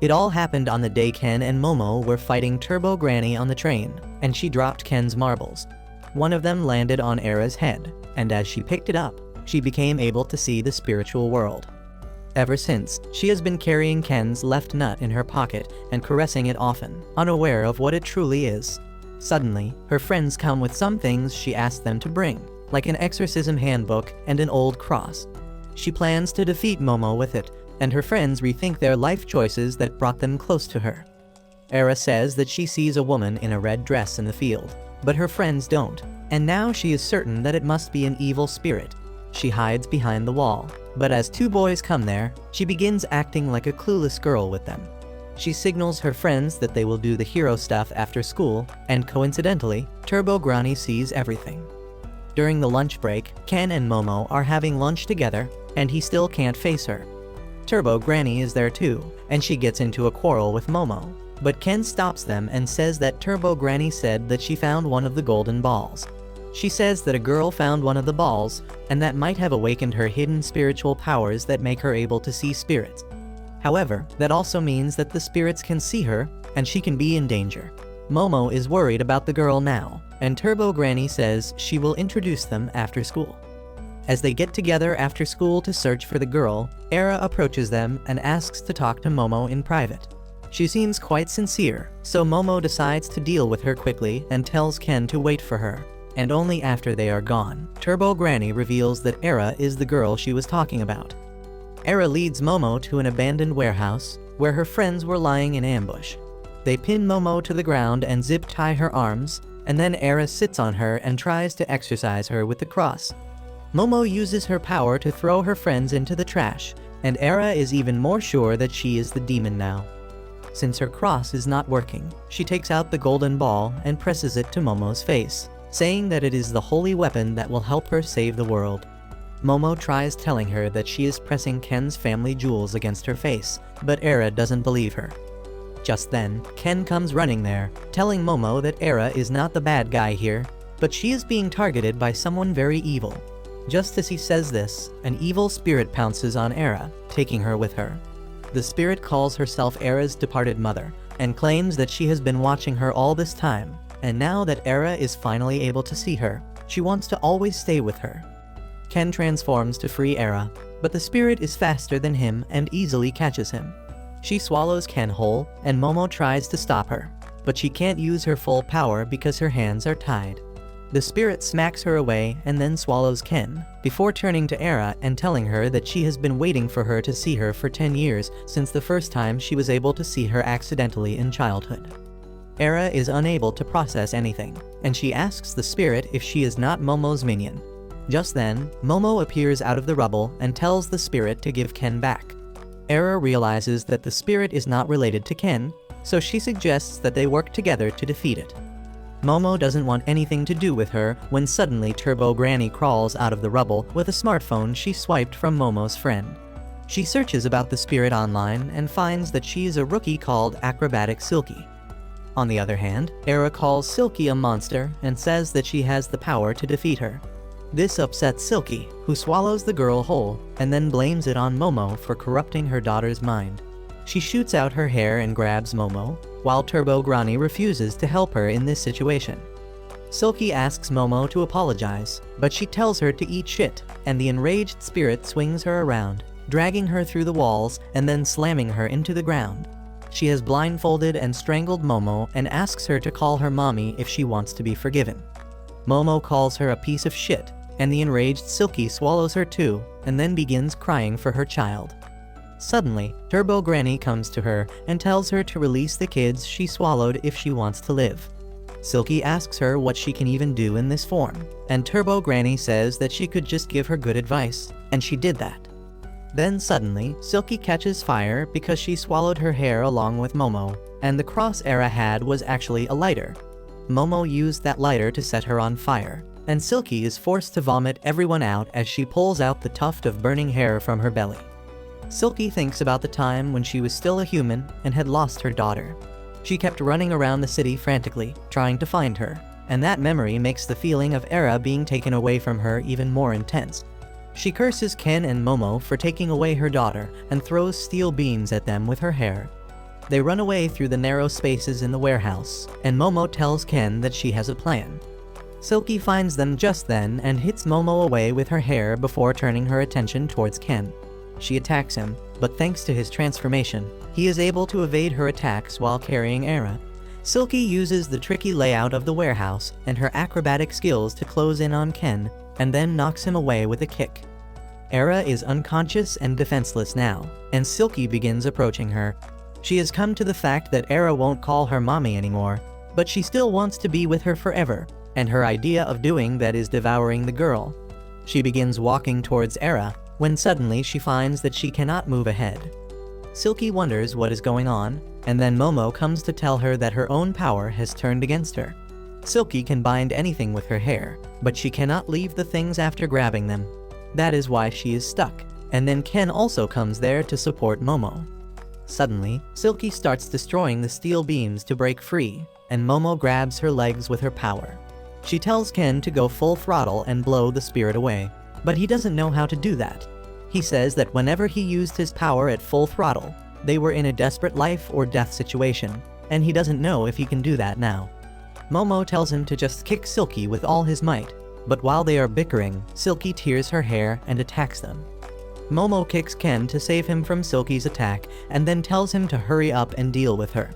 It all happened on the day Ken and Momo were fighting Turbo Granny on the train, and she dropped Ken's marbles. One of them landed on Era's head, and as she picked it up, she became able to see the spiritual world. Ever since, she has been carrying Ken's left nut in her pocket and caressing it often, unaware of what it truly is. Suddenly, her friends come with some things she asked them to bring, like an exorcism handbook and an old cross. She plans to defeat Momo with it, and her friends rethink their life choices that brought them close to her. Era says that she sees a woman in a red dress in the field, but her friends don't, and now she is certain that it must be an evil spirit. She hides behind the wall, but as two boys come there, she begins acting like a clueless girl with them. She signals her friends that they will do the hero stuff after school, and coincidentally, Turbo Granny sees everything. During the lunch break, Ken and Momo are having lunch together, and he still can't face her. Turbo Granny is there too, and she gets into a quarrel with Momo, but Ken stops them and says that Turbo Granny said that she found one of the golden balls. She says that a girl found one of the balls, and that might have awakened her hidden spiritual powers that make her able to see spirits. However, that also means that the spirits can see her, and she can be in danger. Momo is worried about the girl now, and Turbo Granny says she will introduce them after school. As they get together after school to search for the girl, Era approaches them and asks to talk to Momo in private. She seems quite sincere, so Momo decides to deal with her quickly and tells Ken to wait for her. And only after they are gone, Turbo Granny reveals that Era is the girl she was talking about. Era leads Momo to an abandoned warehouse, where her friends were lying in ambush. They pin Momo to the ground and zip-tie her arms, and then Era sits on her and tries to exorcise her with the cross. Momo uses her power to throw her friends into the trash, and Era is even more sure that she is the demon now. Since her cross is not working, she takes out the golden ball and presses it to Momo's face, saying that it is the holy weapon that will help her save the world. Momo tries telling her that she is pressing Ken's family jewels against her face, but Era doesn't believe her. Just then, Ken comes running there, telling Momo that Era is not the bad guy here, but she is being targeted by someone very evil. Just as he says this, an evil spirit pounces on Era, taking her with her. The spirit calls herself Era's departed mother, and claims that she has been watching her all this time, and now that Era is finally able to see her, she wants to always stay with her. Ken transforms to free Era, but the spirit is faster than him and easily catches him. She swallows Ken whole, and Momo tries to stop her, but she can't use her full power because her hands are tied. The spirit smacks her away and then swallows Ken, before turning to Era and telling her that she has been waiting for her to see her for 10 years since the first time she was able to see her accidentally in childhood. Era is unable to process anything, and she asks the spirit if she is not Momo's minion. Just then, Momo appears out of the rubble and tells the spirit to give Ken back. Era realizes that the spirit is not related to Ken, so she suggests that they work together to defeat it. Momo doesn't want anything to do with her when suddenly Turbo Granny crawls out of the rubble with a smartphone she swiped from Momo's friend. She searches about the spirit online and finds that she is a rookie called Acrobatic Silky. On the other hand, Era calls Silky a monster and says that she has the power to defeat her. This upsets Silky, who swallows the girl whole, and then blames it on Momo for corrupting her daughter's mind. She shoots out her hair and grabs Momo, while Turbo Granny refuses to help her in this situation. Silky asks Momo to apologize, but she tells her to eat shit, and the enraged spirit swings her around, dragging her through the walls and then slamming her into the ground. She has blindfolded and strangled Momo and asks her to call her mommy if she wants to be forgiven. Momo calls her a piece of shit, and the enraged Silky swallows her too, and then begins crying for her child. Suddenly, Turbo Granny comes to her and tells her to release the kids she swallowed if she wants to live. Silky asks her what she can even do in this form, and Turbo Granny says that she could just give her good advice, and she did that. Then suddenly, Silky catches fire because she swallowed her hair along with Momo, and the cross Era had was actually a lighter. Momo used that lighter to set her on fire, and Silky is forced to vomit everyone out as she pulls out the tuft of burning hair from her belly. Silky thinks about the time when she was still a human and had lost her daughter. She kept running around the city frantically, trying to find her, and that memory makes the feeling of Era being taken away from her even more intense. She curses Ken and Momo for taking away her daughter and throws steel beams at them with her hair. They run away through the narrow spaces in the warehouse, and Momo tells Ken that she has a plan. Silky finds them just then and hits Momo away with her hair before turning her attention towards Ken. She attacks him, but thanks to his transformation, he is able to evade her attacks while carrying Era. Silky uses the tricky layout of the warehouse and her acrobatic skills to close in on Ken, and then knocks him away with a kick. Era is unconscious and defenseless now, and Silky begins approaching her. She has come to the fact that Era won't call her mommy anymore, but she still wants to be with her forever, and her idea of doing that is devouring the girl. She begins walking towards Era, when suddenly she finds that she cannot move ahead. Silky wonders what is going on, and then Momo comes to tell her that her own power has turned against her. Silky can bind anything with her hair, but she cannot leave the things after grabbing them. That is why she is stuck, and then Ken also comes there to support Momo. Suddenly, Silky starts destroying the steel beams to break free, and Momo grabs her legs with her power. She tells Ken to go full throttle and blow the spirit away, but he doesn't know how to do that. He says that whenever he used his power at full throttle, they were in a desperate life or death situation, and he doesn't know if he can do that now. Momo tells him to just kick Silky with all his might, but while they are bickering, Silky tears her hair and attacks them. Momo kicks Ken to save him from Silky's attack and then tells him to hurry up and deal with her.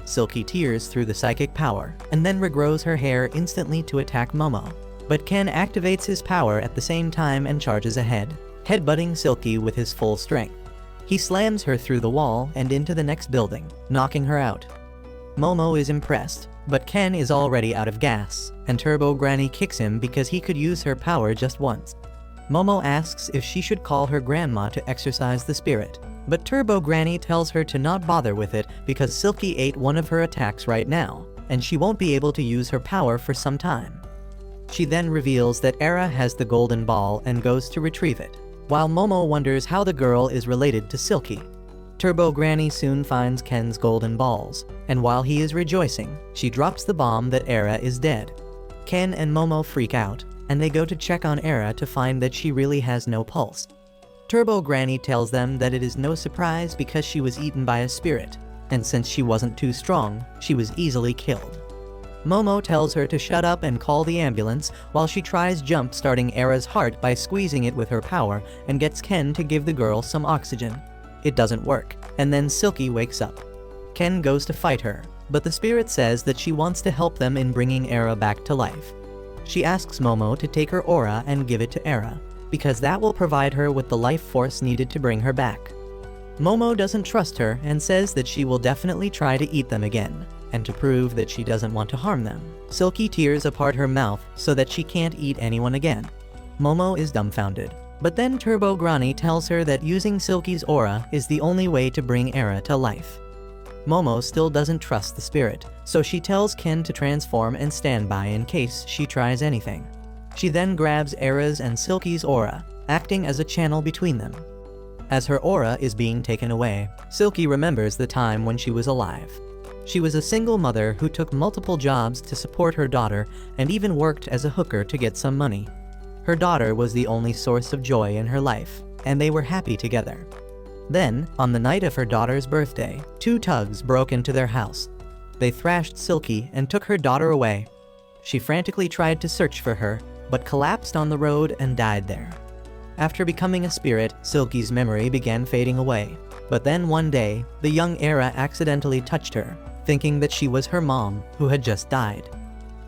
Silky tears through the psychic power and then regrows her hair instantly to attack Momo, but Ken activates his power at the same time and charges ahead, headbutting Silky with his full strength. He slams her through the wall and into the next building, knocking her out. Momo is impressed, but Ken is already out of gas, and Turbo Granny kicks him because he could use her power just once. Momo asks if she should call her grandma to exorcise the spirit, but Turbo Granny tells her to not bother with it because Silky ate one of her attacks right now, and she won't be able to use her power for some time. She then reveals that Era has the golden ball and goes to retrieve it, while Momo wonders how the girl is related to Silky. Turbo Granny soon finds Ken's golden balls, and while he is rejoicing, she drops the bomb that Era is dead. Ken and Momo freak out, and they go to check on Era to find that she really has no pulse. Turbo Granny tells them that it is no surprise because she was eaten by a spirit, and since she wasn't too strong, she was easily killed. Momo tells her to shut up and call the ambulance while she tries jump-starting Era's heart by squeezing it with her power and gets Ken to give the girl some oxygen. It doesn't work, and then Silky wakes up. Ken goes to fight her, but the spirit says that she wants to help them in bringing Era back to life. She asks Momo to take her aura and give it to Era, because that will provide her with the life force needed to bring her back. Momo doesn't trust her and says that she will definitely try to eat them again, and to prove that she doesn't want to harm them, Silky tears apart her mouth so that she can't eat anyone again. Momo is dumbfounded, but then Turbo Granny tells her that using Silky's aura is the only way to bring Era to life. Momo still doesn't trust the spirit, so she tells Ken to transform and stand by in case she tries anything. She then grabs Era's and Silky's aura, acting as a channel between them. As her aura is being taken away, Silky remembers the time when she was alive. She was a single mother who took multiple jobs to support her daughter and even worked as a hooker to get some money. Her daughter was the only source of joy in her life, and they were happy together. Then, on the night of her daughter's birthday, 2 thugs broke into their house. They thrashed Silky and took her daughter away. She frantically tried to search for her, but collapsed on the road and died there. After becoming a spirit, Silky's memory began fading away. But then one day, the young Era accidentally touched her, thinking that she was her mom, who had just died.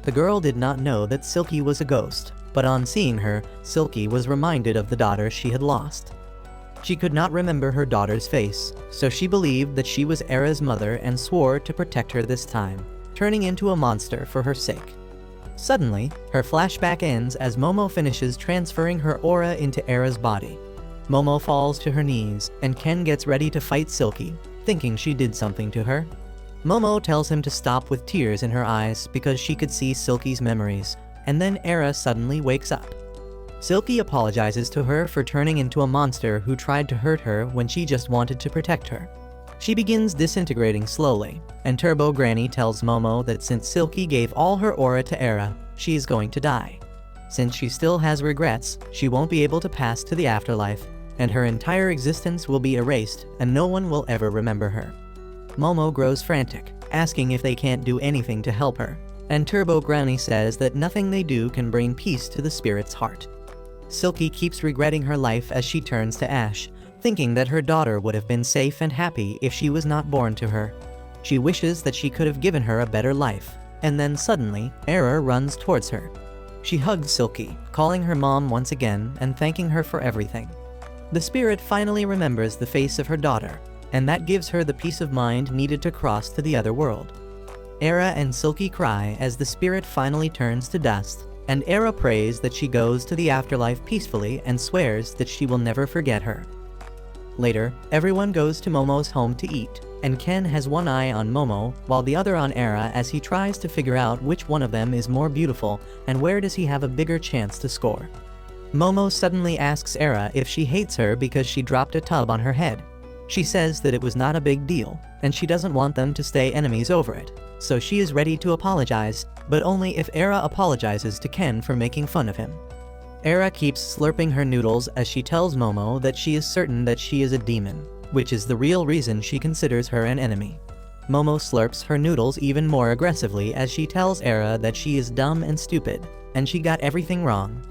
The girl did not know that Silky was a ghost, but on seeing her, Silky was reminded of the daughter she had lost. She could not remember her daughter's face, so she believed that she was Era's mother and swore to protect her this time, turning into a monster for her sake. Suddenly, her flashback ends as Momo finishes transferring her aura into Era's body. Momo falls to her knees, and Ken gets ready to fight Silky, thinking she did something to her. Momo tells him to stop with tears in her eyes because she could see Silky's memories, and then Era suddenly wakes up. Silky apologizes to her for turning into a monster who tried to hurt her when she just wanted to protect her. She begins disintegrating slowly, and Turbo Granny tells Momo that since Silky gave all her aura to Era, she is going to die. Since she still has regrets, she won't be able to pass to the afterlife, and her entire existence will be erased and no one will ever remember her. Momo grows frantic, asking if they can't do anything to help her, and Turbo Granny says that nothing they do can bring peace to the spirit's heart. Silky keeps regretting her life as she turns to ash, thinking that her daughter would have been safe and happy if she was not born to her. She wishes that she could have given her a better life, and then suddenly, Era runs towards her. She hugs Silky, calling her mom once again and thanking her for everything. The spirit finally remembers the face of her daughter, and that gives her the peace of mind needed to cross to the other world. Era and Silky cry as the spirit finally turns to dust, and Era prays that she goes to the afterlife peacefully and swears that she will never forget her. Later, everyone goes to Momo's home to eat, and Ken has one eye on Momo while the other on Era as he tries to figure out which one of them is more beautiful and where does he have a bigger chance to score. Momo suddenly asks Era if she hates her because she dropped a tub on her head. She says that it was not a big deal, and she doesn't want them to stay enemies over it, so she is ready to apologize, but only if Era apologizes to Ken for making fun of him. Era keeps slurping her noodles as she tells Momo that she is certain that she is a demon, which is the real reason she considers her an enemy. Momo slurps her noodles even more aggressively as she tells Era that she is dumb and stupid, and she got everything wrong.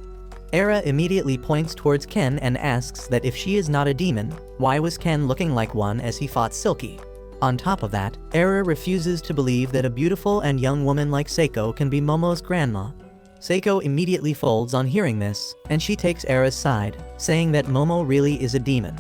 Era immediately points towards Ken and asks that if she is not a demon, why was Ken looking like one as he fought Silky? On top of that, Era refuses to believe that a beautiful and young woman like Seiko can be Momo's grandma. Seiko immediately folds on hearing this, and she takes Era's side, saying that Momo really is a demon.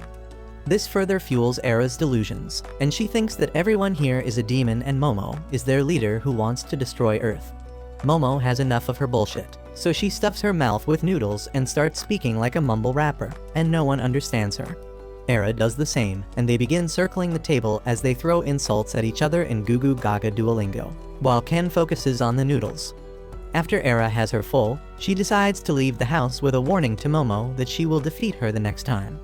This further fuels Era's delusions, and she thinks that everyone here is a demon and Momo is their leader who wants to destroy Earth. Momo has enough of her bullshit, so she stuffs her mouth with noodles and starts speaking like a mumble rapper, and no one understands her. Era does the same, and they begin circling the table as they throw insults at each other in Goo Goo Gaga Duolingo, while Ken focuses on the noodles. After Era has her full, she decides to leave the house with a warning to Momo that she will defeat her the next time.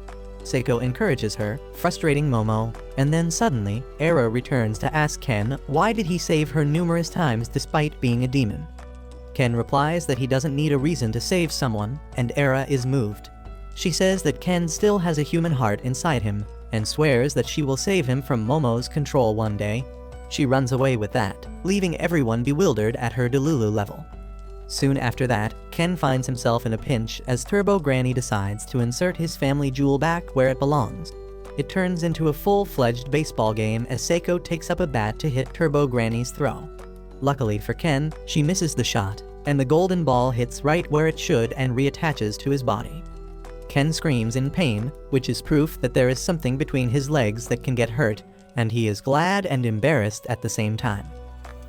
Seiko encourages her, frustrating Momo, and then suddenly, Era returns to ask Ken why did he save her numerous times despite being a demon. Ken replies that he doesn't need a reason to save someone, and Era is moved. She says that Ken still has a human heart inside him, and swears that she will save him from Momo's control one day. She runs away with that, leaving everyone bewildered at her Delulu level. Soon after that, Ken finds himself in a pinch as Turbo Granny decides to insert his family jewel back where it belongs. It turns into a full-fledged baseball game as Seiko takes up a bat to hit Turbo Granny's throw. Luckily for Ken, she misses the shot, and the golden ball hits right where it should and reattaches to his body. Ken screams in pain, which is proof that there is something between his legs that can get hurt, and he is glad and embarrassed at the same time.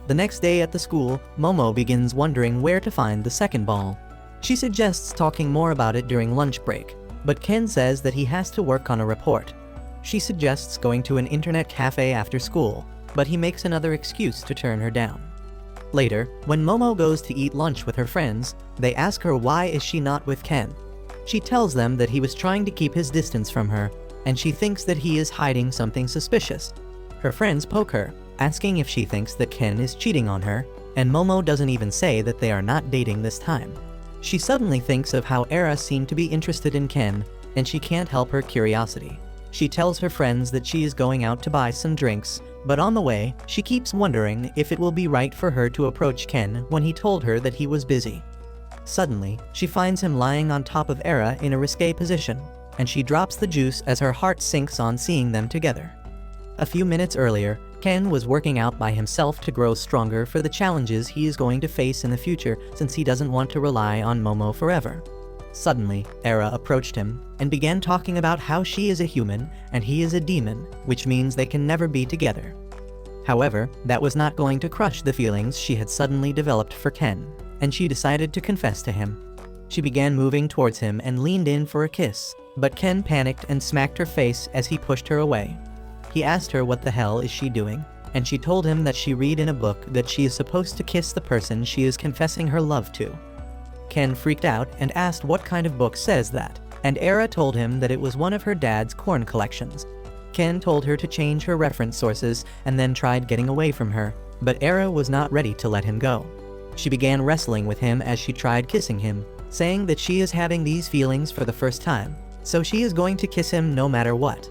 The next day at the school, Momo begins wondering where to find the second ball. She suggests talking more about it during lunch break, but Ken says that he has to work on a report. She suggests going to an internet cafe after school, but he makes another excuse to turn her down. Later, when Momo goes to eat lunch with her friends, they ask her why is she not with Ken. She tells them that he was trying to keep his distance from her, and she thinks that he is hiding something suspicious. Her friends poke her, asking if she thinks that Ken is cheating on her, and Momo doesn't even say that they are not dating this time. She suddenly thinks of how Era seemed to be interested in Ken, and she can't help her curiosity. She tells her friends that she is going out to buy some drinks, but on the way, she keeps wondering if it will be right for her to approach Ken when he told her that he was busy. Suddenly, she finds him lying on top of Era in a risque position, and she drops the juice as her heart sinks on seeing them together. A few minutes earlier, Ken was working out by himself to grow stronger for the challenges he is going to face in the future since he doesn't want to rely on Momo forever. Suddenly, Era approached him and began talking about how she is a human and he is a demon, which means they can never be together. However, that was not going to crush the feelings she had suddenly developed for Ken, and she decided to confess to him. She began moving towards him and leaned in for a kiss, but Ken panicked and smacked her face as he pushed her away. He asked her what the hell is she doing, and she told him that she read in a book that she is supposed to kiss the person she is confessing her love to. Ken freaked out and asked what kind of book says that, and Era told him that it was one of her dad's corn collections. Ken told her to change her reference sources and then tried getting away from her, but Era was not ready to let him go. She began wrestling with him as she tried kissing him, saying that she is having these feelings for the first time, so she is going to kiss him no matter what.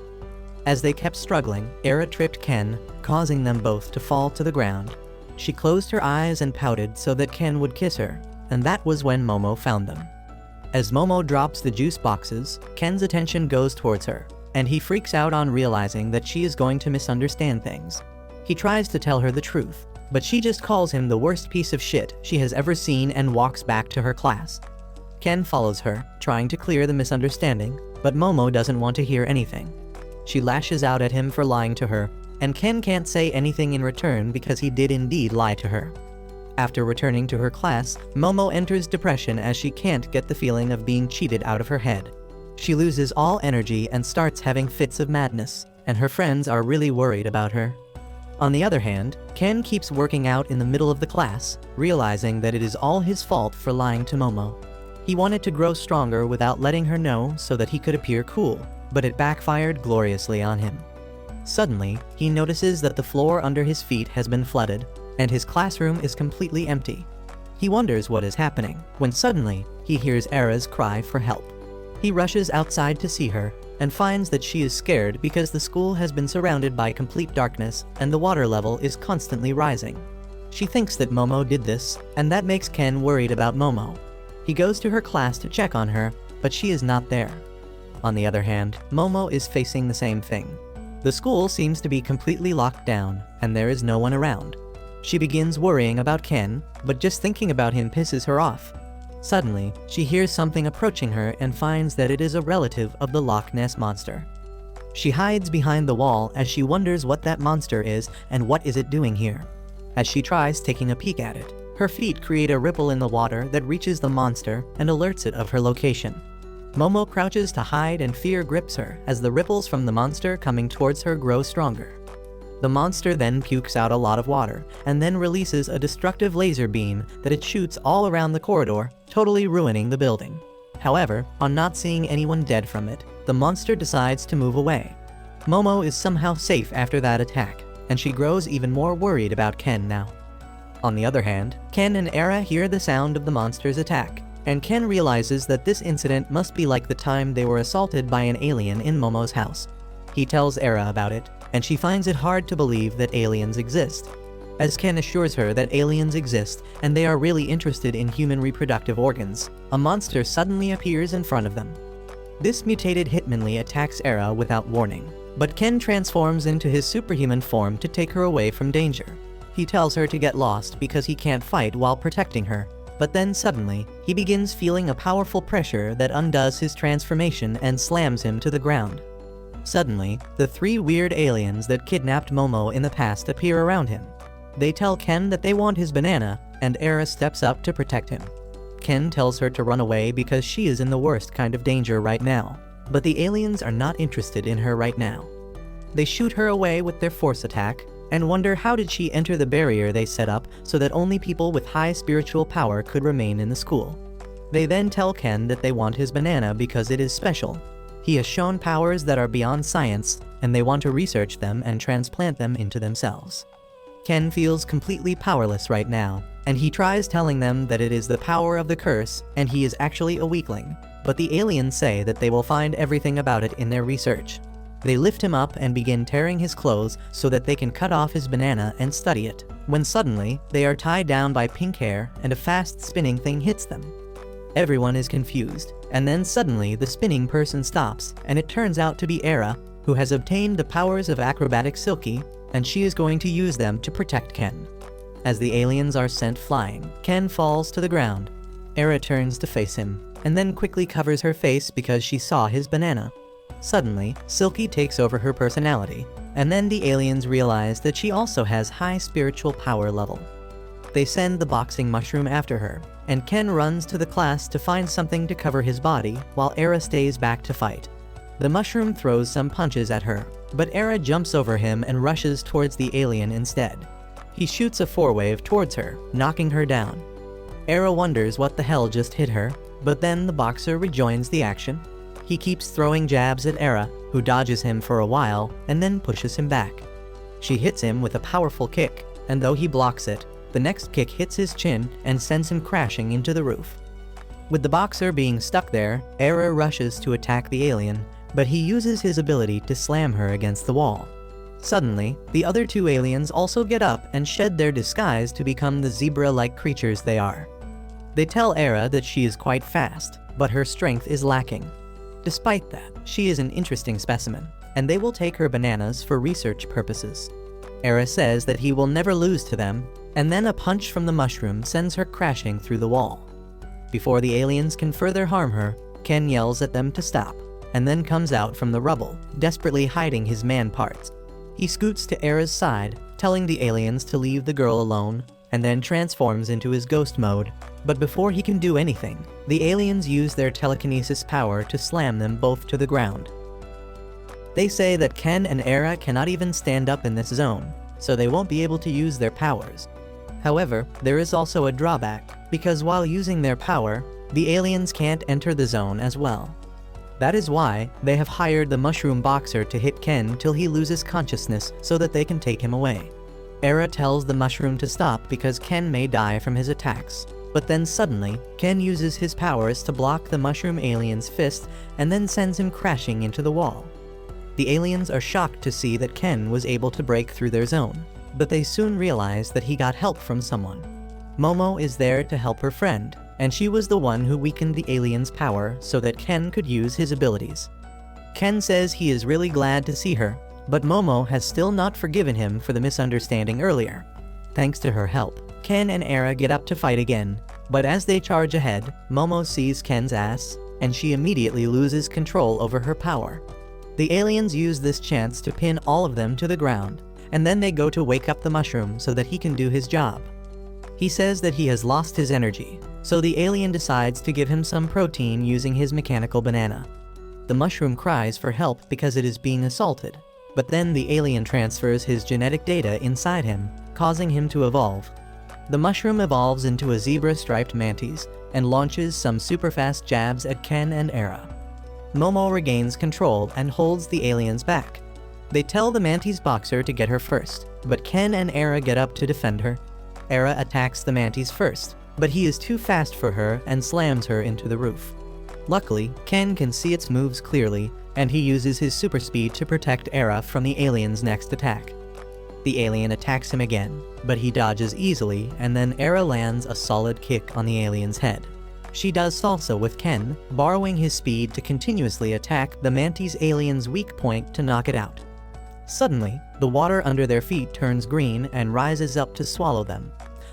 As they kept struggling, Era tripped Ken, causing them both to fall to the ground. She closed her eyes and pouted so that Ken would kiss her, and that was when Momo found them. As Momo drops the juice boxes, Ken's attention goes towards her, and he freaks out on realizing that she is going to misunderstand things. He tries to tell her the truth, but she just calls him the worst piece of shit she has ever seen and walks back to her class. Ken follows her, trying to clear the misunderstanding, but Momo doesn't want to hear anything. She lashes out at him for lying to her, and Ken can't say anything in return because he did indeed lie to her. After returning to her class, Momo enters depression as she can't get the feeling of being cheated out of her head. She loses all energy and starts having fits of madness, and her friends are really worried about her. On the other hand, Ken keeps working out in the middle of the class, realizing that it is all his fault for lying to Momo. He wanted to grow stronger without letting her know so that he could appear cool, but it backfired gloriously on him. Suddenly, he notices that the floor under his feet has been flooded, and his classroom is completely empty. He wonders what is happening, when suddenly, he hears Era's cry for help. He rushes outside to see her, and finds that she is scared because the school has been surrounded by complete darkness, and the water level is constantly rising. She thinks that Momo did this, and that makes Ken worried about Momo. He goes to her class to check on her, but she is not there. On the other hand, Momo is facing the same thing. The school seems to be completely locked down, and there is no one around. She begins worrying about Ken, but just thinking about him pisses her off. Suddenly, she hears something approaching her and finds that it is a relative of the Loch Ness Monster. She hides behind the wall as she wonders what that monster is and what is it doing here. As she tries taking a peek at it, her feet create a ripple in the water that reaches the monster and alerts it of her location. Momo crouches to hide and fear grips her as the ripples from the monster coming towards her grow stronger. The monster then pukes out a lot of water, and then releases a destructive laser beam that it shoots all around the corridor, totally ruining the building. However, on not seeing anyone dead from it, the monster decides to move away. Momo is somehow safe after that attack, and she grows even more worried about Ken now. On the other hand, Ken and Era hear the sound of the monster's attack, and Ken realizes that this incident must be like the time they were assaulted by an alien in Momo's house. He tells Era about it, and she finds it hard to believe that aliens exist. As Ken assures her that aliens exist and they are really interested in human reproductive organs, a monster suddenly appears in front of them. This mutated Hitmonlee attacks Era without warning, but Ken transforms into his superhuman form to take her away from danger. He tells her to get lost because he can't fight while protecting her, but then suddenly, he begins feeling a powerful pressure that undoes his transformation and slams him to the ground. Suddenly, the 3 weird aliens that kidnapped Momo in the past appear around him. They tell Ken that they want his banana, and Era steps up to protect him. Ken tells her to run away because she is in the worst kind of danger right now, but the aliens are not interested in her right now. They shoot her away with their force attack, and wonder how did she enter the barrier they set up so that only people with high spiritual power could remain in the school. They then tell Ken that they want his banana because it is special. He has shown powers that are beyond science, and they want to research them and transplant them into themselves. Ken feels completely powerless right now, and he tries telling them that it is the power of the curse and he is actually a weakling, but the aliens say that they will find everything about it in their research. They lift him up and begin tearing his clothes so that they can cut off his banana and study it, when suddenly, they are tied down by pink hair and a fast spinning thing hits them. Everyone is confused, and then suddenly the spinning person stops, and it turns out to be Era, who has obtained the powers of acrobatic Silky, and she is going to use them to protect Ken. As the aliens are sent flying, Ken falls to the ground. Era turns to face him, and then quickly covers her face because she saw his banana. Suddenly, Silky takes over her personality, and then the aliens realize that she also has high spiritual power level. They send the boxing mushroom after her, and Ken runs to the class to find something to cover his body while Era stays back to fight. The mushroom throws some punches at her, but Era jumps over him and rushes towards the alien instead. He shoots a 4-wave towards her, knocking her down. Era wonders what the hell just hit her, but then the boxer rejoins the action. He keeps throwing jabs at Era, who dodges him for a while and then pushes him back. She hits him with a powerful kick, and though he blocks it, the next kick hits his chin and sends him crashing into the roof. With the boxer being stuck there, Era rushes to attack the alien, but he uses his ability to slam her against the wall. Suddenly, the other 2 aliens also get up and shed their disguise to become the zebra-like creatures they are. They tell Era that she is quite fast, but her strength is lacking. Despite that, she is an interesting specimen, and they will take her bananas for research purposes. Era says that he will never lose to them, and then a punch from the mushroom sends her crashing through the wall. Before the aliens can further harm her, Ken yells at them to stop, and then comes out from the rubble, desperately hiding his man parts. He scoots to Era's side, telling the aliens to leave the girl alone, and then transforms into his ghost mode. But before he can do anything, the aliens use their telekinesis power to slam them both to the ground. They say that Ken and Era cannot even stand up in this zone, so they won't be able to use their powers. However, there is also a drawback, because while using their power, the aliens can't enter the zone as well. That is why they have hired the mushroom boxer to hit Ken till he loses consciousness so that they can take him away. Era tells the mushroom to stop because Ken may die from his attacks. But then suddenly, Ken uses his powers to block the mushroom alien's fist and then sends him crashing into the wall. The aliens are shocked to see that Ken was able to break through their zone, but they soon realize that he got help from someone. Momo is there to help her friend, and she was the one who weakened the alien's power so that Ken could use his abilities. Ken says he is really glad to see her, but Momo has still not forgiven him for the misunderstanding earlier. Thanks to her help, Ken and Era get up to fight again, but as they charge ahead, Momo sees Ken's ass, and she immediately loses control over her power. The aliens use this chance to pin all of them to the ground, and then they go to wake up the mushroom so that he can do his job. He says that he has lost his energy, so the alien decides to give him some protein using his mechanical banana. The mushroom cries for help because it is being assaulted, but then the alien transfers his genetic data inside him, causing him to evolve. The mushroom evolves into a zebra-striped mantis and launches some super-fast jabs at Ken and Era. Momo regains control and holds the aliens back. They tell the mantis boxer to get her first, but Ken and Era get up to defend her. Era attacks the mantis first, but he is too fast for her and slams her into the roof. Luckily, Ken can see its moves clearly, and he uses his super speed to protect Era from the alien's next attack. The alien attacks him again, but he dodges easily, and then Era lands a solid kick on the alien's head. She does salsa with Ken, borrowing his speed to continuously attack the mantis alien's weak point to knock it out. Suddenly, the water under their feet turns green and rises up to swallow them.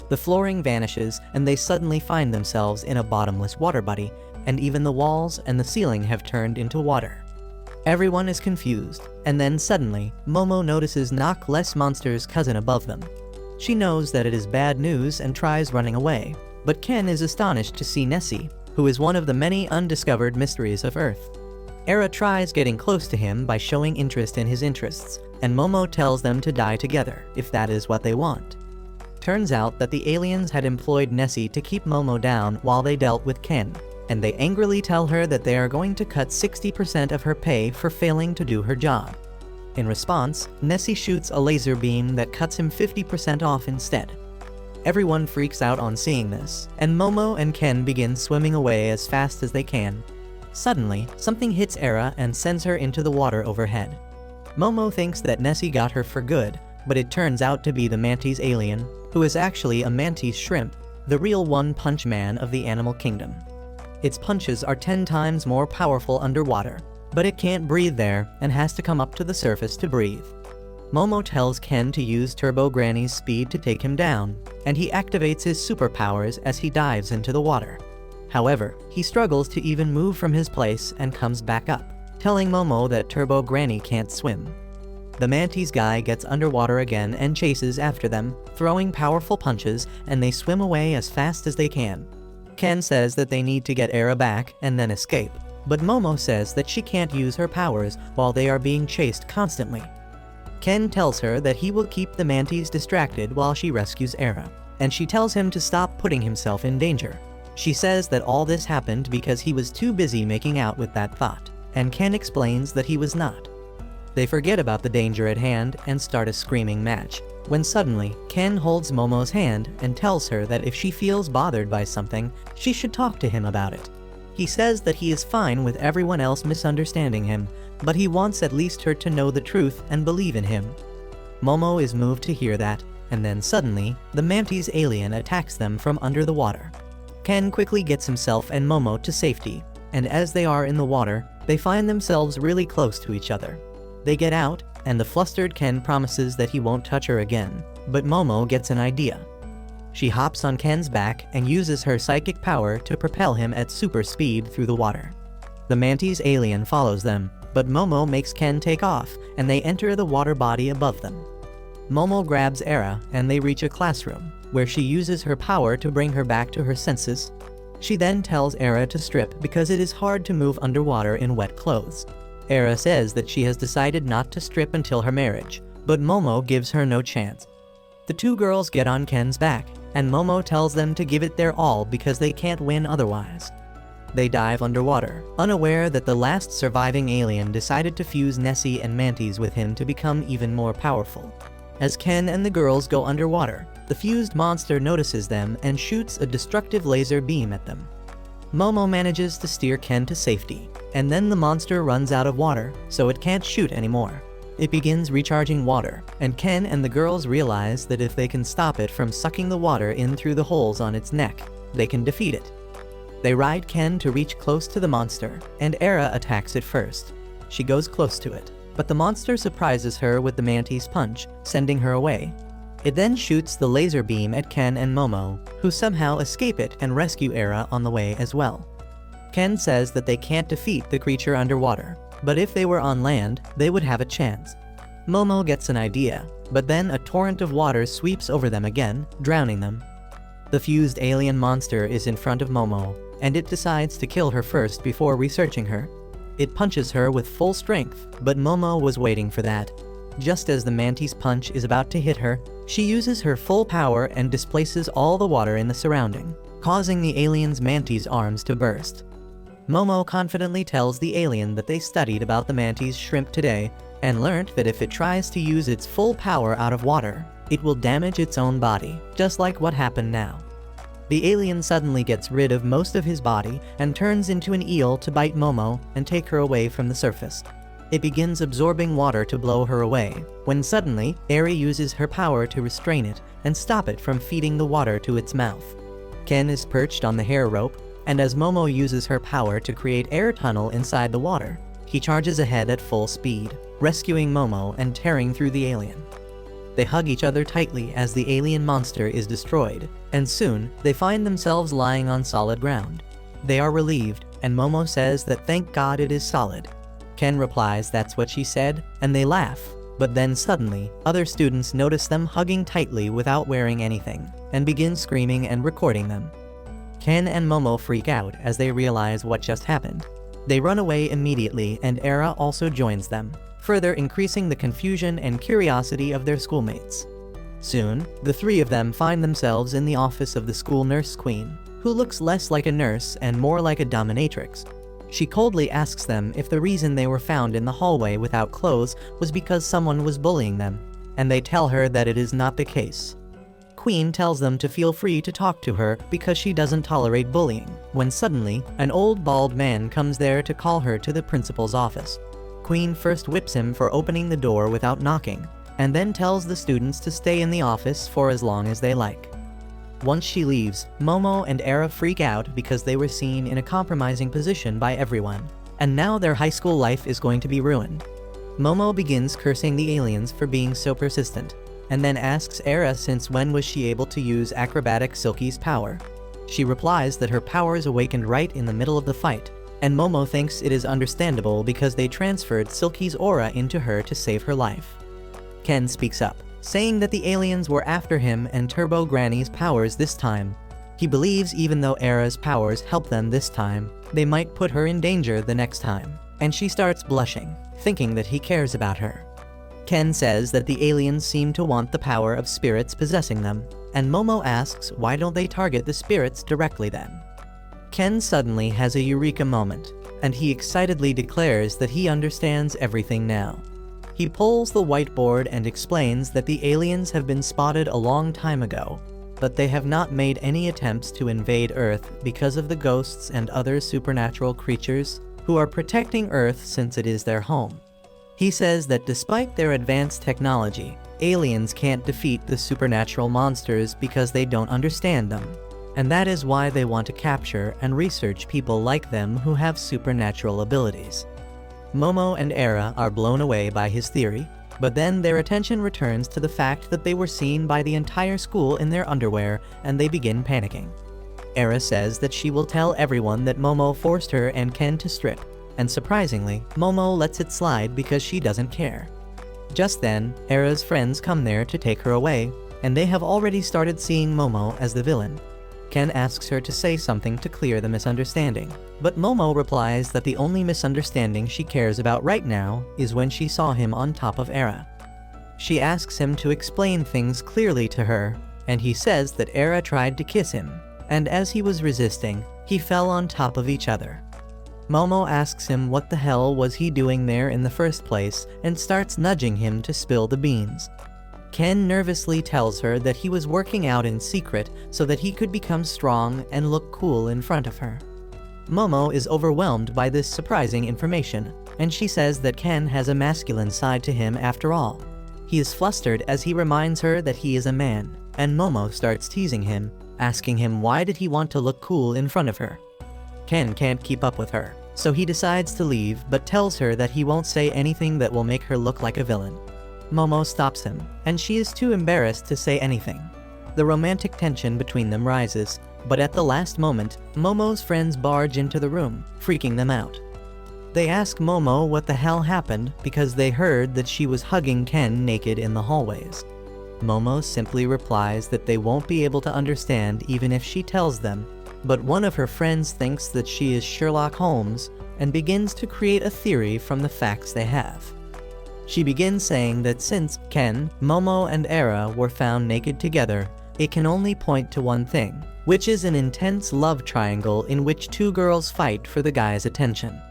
The flooring vanishes, and they suddenly find themselves in a bottomless water body, and even the walls and the ceiling have turned into water. Everyone is confused, and then suddenly, Momo notices Knock Less Monster's cousin above them. She knows that it is bad news and tries running away, but Ken is astonished to see Nessie, who is one of the many undiscovered mysteries of Earth. Era tries getting close to him by showing interest in his interests, and Momo tells them to die together, if that is what they want. Turns out that the aliens had employed Nessie to keep Momo down while they dealt with Ken, and they angrily tell her that they are going to cut 60% of her pay for failing to do her job. In response, Nessie shoots a laser beam that cuts him 50% off instead. Everyone freaks out on seeing this, and Momo and Ken begin swimming away as fast as they can. Suddenly, something hits Era and sends her into the water overhead. Momo thinks that Nessie got her for good, but it turns out to be the mantis alien, who is actually a mantis shrimp, the real one-punch man of the animal kingdom. Its punches are 10 times more powerful underwater, but it can't breathe there and has to come up to the surface to breathe. Momo tells Ken to use Turbo Granny's speed to take him down, and he activates his superpowers as he dives into the water. However, he struggles to even move from his place and comes back up, telling Momo that Turbo Granny can't swim. The mantis guy gets underwater again and chases after them, throwing powerful punches, and they swim away as fast as they can. Ken says that they need to get Era back and then escape, but Momo says that she can't use her powers while they are being chased constantly. Ken tells her that he will keep the mantis distracted while she rescues Era, and she tells him to stop putting himself in danger. She says that all this happened because he was too busy making out with that thought, and Ken explains that he was not. They forget about the danger at hand and start a screaming match, when suddenly, Ken holds Momo's hand and tells her that if she feels bothered by something, she should talk to him about it. He says that he is fine with everyone else misunderstanding him, but he wants at least her to know the truth and believe in him. Momo is moved to hear that, and then suddenly, the mantis alien attacks them from under the water. Ken quickly gets himself and Momo to safety, and as they are in the water, they find themselves really close to each other. They get out, and the flustered Ken promises that he won't touch her again, but Momo gets an idea. She hops on Ken's back and uses her psychic power to propel him at super speed through the water. The mantis alien follows them, but Momo makes Ken take off, and they enter the water body above them. Momo grabs Era, and they reach a classroom, where she uses her power to bring her back to her senses. She then tells Era to strip because it is hard to move underwater in wet clothes. Era says that she has decided not to strip until her marriage, but Momo gives her no chance. The two girls get on Ken's back, and Momo tells them to give it their all because they can't win otherwise. They dive underwater, unaware that the last surviving alien decided to fuse Nessie and Mantis with him to become even more powerful. As Ken and the girls go underwater, the fused monster notices them and shoots a destructive laser beam at them. Momo manages to steer Ken to safety, and then the monster runs out of water, so it can't shoot anymore. It begins recharging water, and Ken and the girls realize that if they can stop it from sucking the water in through the holes on its neck, they can defeat it. They ride Ken to reach close to the monster, and Era attacks it first. She goes close to it, but the monster surprises her with the mantis punch, sending her away. It then shoots the laser beam at Ken and Momo, who somehow escape it and rescue Era on the way as well. Ken says that they can't defeat the creature underwater, but if they were on land, they would have a chance. Momo gets an idea, but then a torrent of water sweeps over them again, drowning them. The fused alien monster is in front of Momo, and it decides to kill her first before researching her. It punches her with full strength, but Momo was waiting for that. Just as the mantis punch is about to hit her, she uses her full power and displaces all the water in the surrounding, causing the alien's mantis arms to burst. Momo confidently tells the alien that they studied about the mantis shrimp today and learned that if it tries to use its full power out of water, it will damage its own body, just like what happened now. The alien suddenly gets rid of most of his body and turns into an eel to bite Momo and take her away from the surface. It begins absorbing water to blow her away, when suddenly, Eri uses her power to restrain it and stop it from feeding the water to its mouth. Ken is perched on the hair rope, and as Momo uses her power to create air tunnel inside the water, he charges ahead at full speed, rescuing Momo and tearing through the alien. They hug each other tightly as the alien monster is destroyed, and soon, they find themselves lying on solid ground. They are relieved, and Momo says that thank God it is solid. Ken replies that's what she said, and they laugh, but then suddenly, other students notice them hugging tightly without wearing anything, and begin screaming and recording them. Ken and Momo freak out as they realize what just happened. They run away immediately, and Era also joins them, further increasing the confusion and curiosity of their schoolmates. Soon, the three of them find themselves in the office of the school nurse queen, who looks less like a nurse and more like a dominatrix. She coldly asks them if the reason they were found in the hallway without clothes was because someone was bullying them, and they tell her that it is not the case. Queen tells them to feel free to talk to her because she doesn't tolerate bullying, when suddenly, an old bald man comes there to call her to the principal's office. Queen first whips him for opening the door without knocking, and then tells the students to stay in the office for as long as they like. Once she leaves, Momo and Era freak out because they were seen in a compromising position by everyone, and now their high school life is going to be ruined. Momo begins cursing the aliens for being so persistent, and then asks Era since when was she able to use acrobatic Silky's power. She replies that her powers awakened right in the middle of the fight, and Momo thinks it is understandable because they transferred Silky's aura into her to save her life. Ken speaks up, saying that the aliens were after him and Turbo Granny's powers this time. He believes even though Era's powers help them this time, they might put her in danger the next time, and she starts blushing, thinking that he cares about her. Ken says that the aliens seem to want the power of spirits possessing them, and Momo asks why don't they target the spirits directly then. Ken suddenly has a eureka moment, and he excitedly declares that he understands everything now. He pulls the whiteboard and explains that the aliens have been spotted a long time ago, but they have not made any attempts to invade Earth because of the ghosts and other supernatural creatures who are protecting Earth since it is their home. He says that despite their advanced technology, aliens can't defeat the supernatural monsters because they don't understand them, and that is why they want to capture and research people like them who have supernatural abilities. Momo and Era are blown away by his theory, but then their attention returns to the fact that they were seen by the entire school in their underwear, and they begin panicking. Era says that she will tell everyone that Momo forced her and Ken to strip, and surprisingly, Momo lets it slide because she doesn't care. Just then, Era's friends come there to take her away, and they have already started seeing Momo as the villain. Ken asks her to say something to clear the misunderstanding, but Momo replies that the only misunderstanding she cares about right now is when she saw him on top of Era. She asks him to explain things clearly to her, and he says that Era tried to kiss him, and as he was resisting, he fell on top of each other. Momo asks him what the hell was he doing there in the first place and starts nudging him to spill the beans. Ken nervously tells her that he was working out in secret so that he could become strong and look cool in front of her. Momo is overwhelmed by this surprising information, and she says that Ken has a masculine side to him after all. He is flustered as he reminds her that he is a man, and Momo starts teasing him, asking him why did he want to look cool in front of her. Ken can't keep up with her, so he decides to leave but tells her that he won't say anything that will make her look like a villain. Momo stops him, and she is too embarrassed to say anything. The romantic tension between them rises, but at the last moment, Momo's friends barge into the room, freaking them out. They ask Momo what the hell happened because they heard that she was hugging Ken naked in the hallways. Momo simply replies that they won't be able to understand even if she tells them, but one of her friends thinks that she is Sherlock Holmes and begins to create a theory from the facts they have. She begins saying that since Ken, Momo, and Era were found naked together, it can only point to one thing, which is an intense love triangle in which two girls fight for the guy's attention.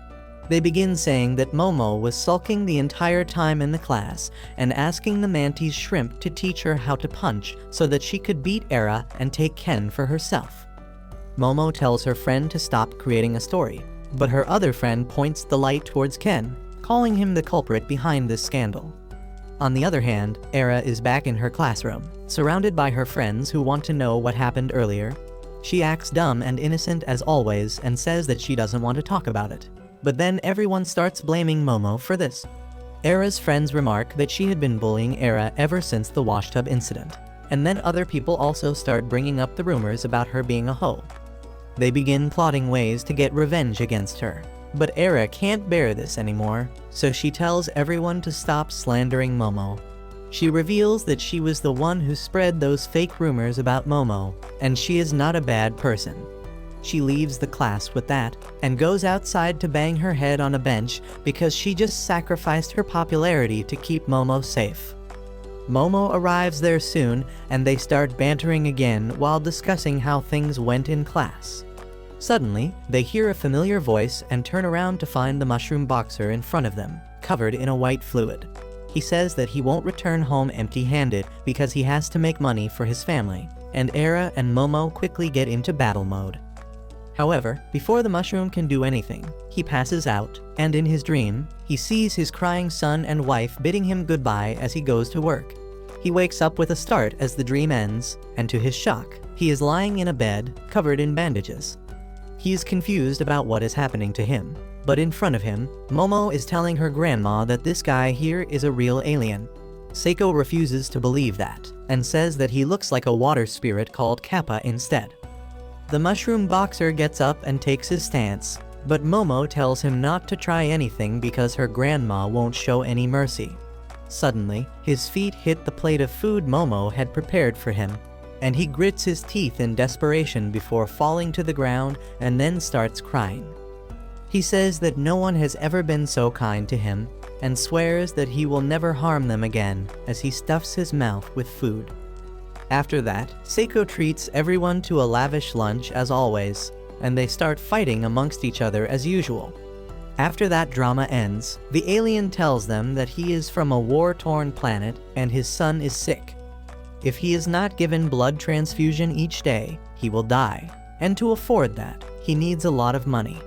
They begin saying that Momo was sulking the entire time in the class and asking the Mantis shrimp to teach her how to punch so that she could beat Era and take Ken for herself. Momo tells her friend to stop creating a story, but her other friend points the light towards Ken, calling him the culprit behind this scandal. On the other hand, Era is back in her classroom, surrounded by her friends who want to know what happened earlier. She acts dumb and innocent as always and says that she doesn't want to talk about it. But then everyone starts blaming Momo for this. Era's friends remark that she had been bullying Era ever since the washtub incident, and then other people also start bringing up the rumors about her being a hoe. They begin plotting ways to get revenge against her, but Era can't bear this anymore, so she tells everyone to stop slandering Momo. She reveals that she was the one who spread those fake rumors about Momo, and she is not a bad person. She leaves the class with that, and goes outside to bang her head on a bench because she just sacrificed her popularity to keep Momo safe. Momo arrives there soon, and they start bantering again while discussing how things went in class. Suddenly, they hear a familiar voice and turn around to find the mushroom boxer in front of them, covered in a white fluid. He says that he won't return home empty-handed because he has to make money for his family, and Era and Momo quickly get into battle mode. However, before the mushroom can do anything, he passes out, and in his dream, he sees his crying son and wife bidding him goodbye as he goes to work. He wakes up with a start as the dream ends, and to his shock, he is lying in a bed, covered in bandages. He is confused about what is happening to him, but in front of him, Momo is telling her grandma that this guy here is a real alien. Seiko refuses to believe that, and says that he looks like a water spirit called Kappa instead. The mushroom boxer gets up and takes his stance, but Momo tells him not to try anything because her grandma won't show any mercy. Suddenly, his feet hit the plate of food Momo had prepared for him, and he grits his teeth in desperation before falling to the ground and then starts crying. He says that no one has ever been so kind to him, and swears that he will never harm them again as he stuffs his mouth with food. After that, Seiko treats everyone to a lavish lunch as always, and they start fighting amongst each other as usual. After that drama ends, the alien tells them that he is from a war-torn planet and his son is sick. If he is not given blood transfusion each day, he will die, and to afford that, he needs a lot of money.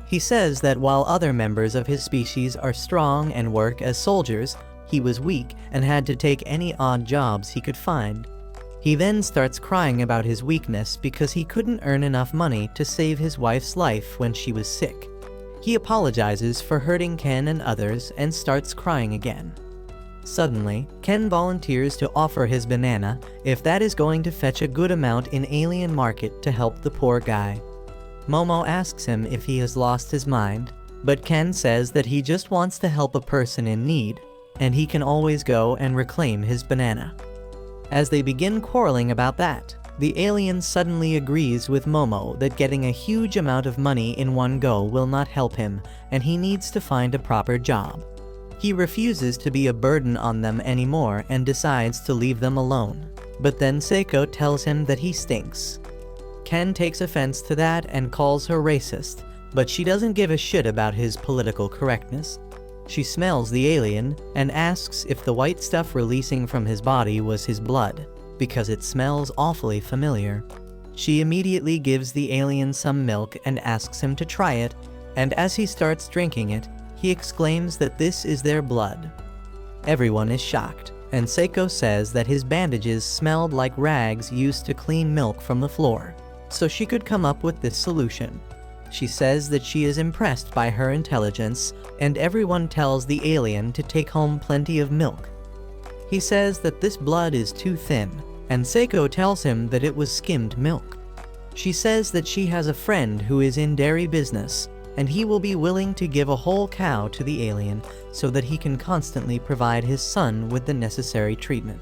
He says that while other members of his species are strong and work as soldiers, he was weak and had to take any odd jobs he could find. He then starts crying about his weakness because he couldn't earn enough money to save his wife's life when she was sick. He apologizes for hurting Ken and others and starts crying again. Suddenly, Ken volunteers to offer his banana if that is going to fetch a good amount in alien market to help the poor guy. Momo asks him if he has lost his mind, but Ken says that he just wants to help a person in need, and he can always go and reclaim his banana. As they begin quarreling about that, the alien suddenly agrees with Momo that getting a huge amount of money in one go will not help him, and he needs to find a proper job. He refuses to be a burden on them anymore and decides to leave them alone. But then Seiko tells him that he stinks. Ken takes offense to that and calls her racist, but she doesn't give a shit about his political correctness. She smells the alien and asks if the white stuff releasing from his body was his blood, because it smells awfully familiar. She immediately gives the alien some milk and asks him to try it, and as he starts drinking it, he exclaims that this is their blood. Everyone is shocked, and Seiko says that his bandages smelled like rags used to clean milk from the floor, so she could come up with this solution. She says that she is impressed by her intelligence, and everyone tells the alien to take home plenty of milk. He says that this blood is too thin, and Seiko tells him that it was skimmed milk. She says that she has a friend who is in dairy business, and he will be willing to give a whole cow to the alien so that he can constantly provide his son with the necessary treatment.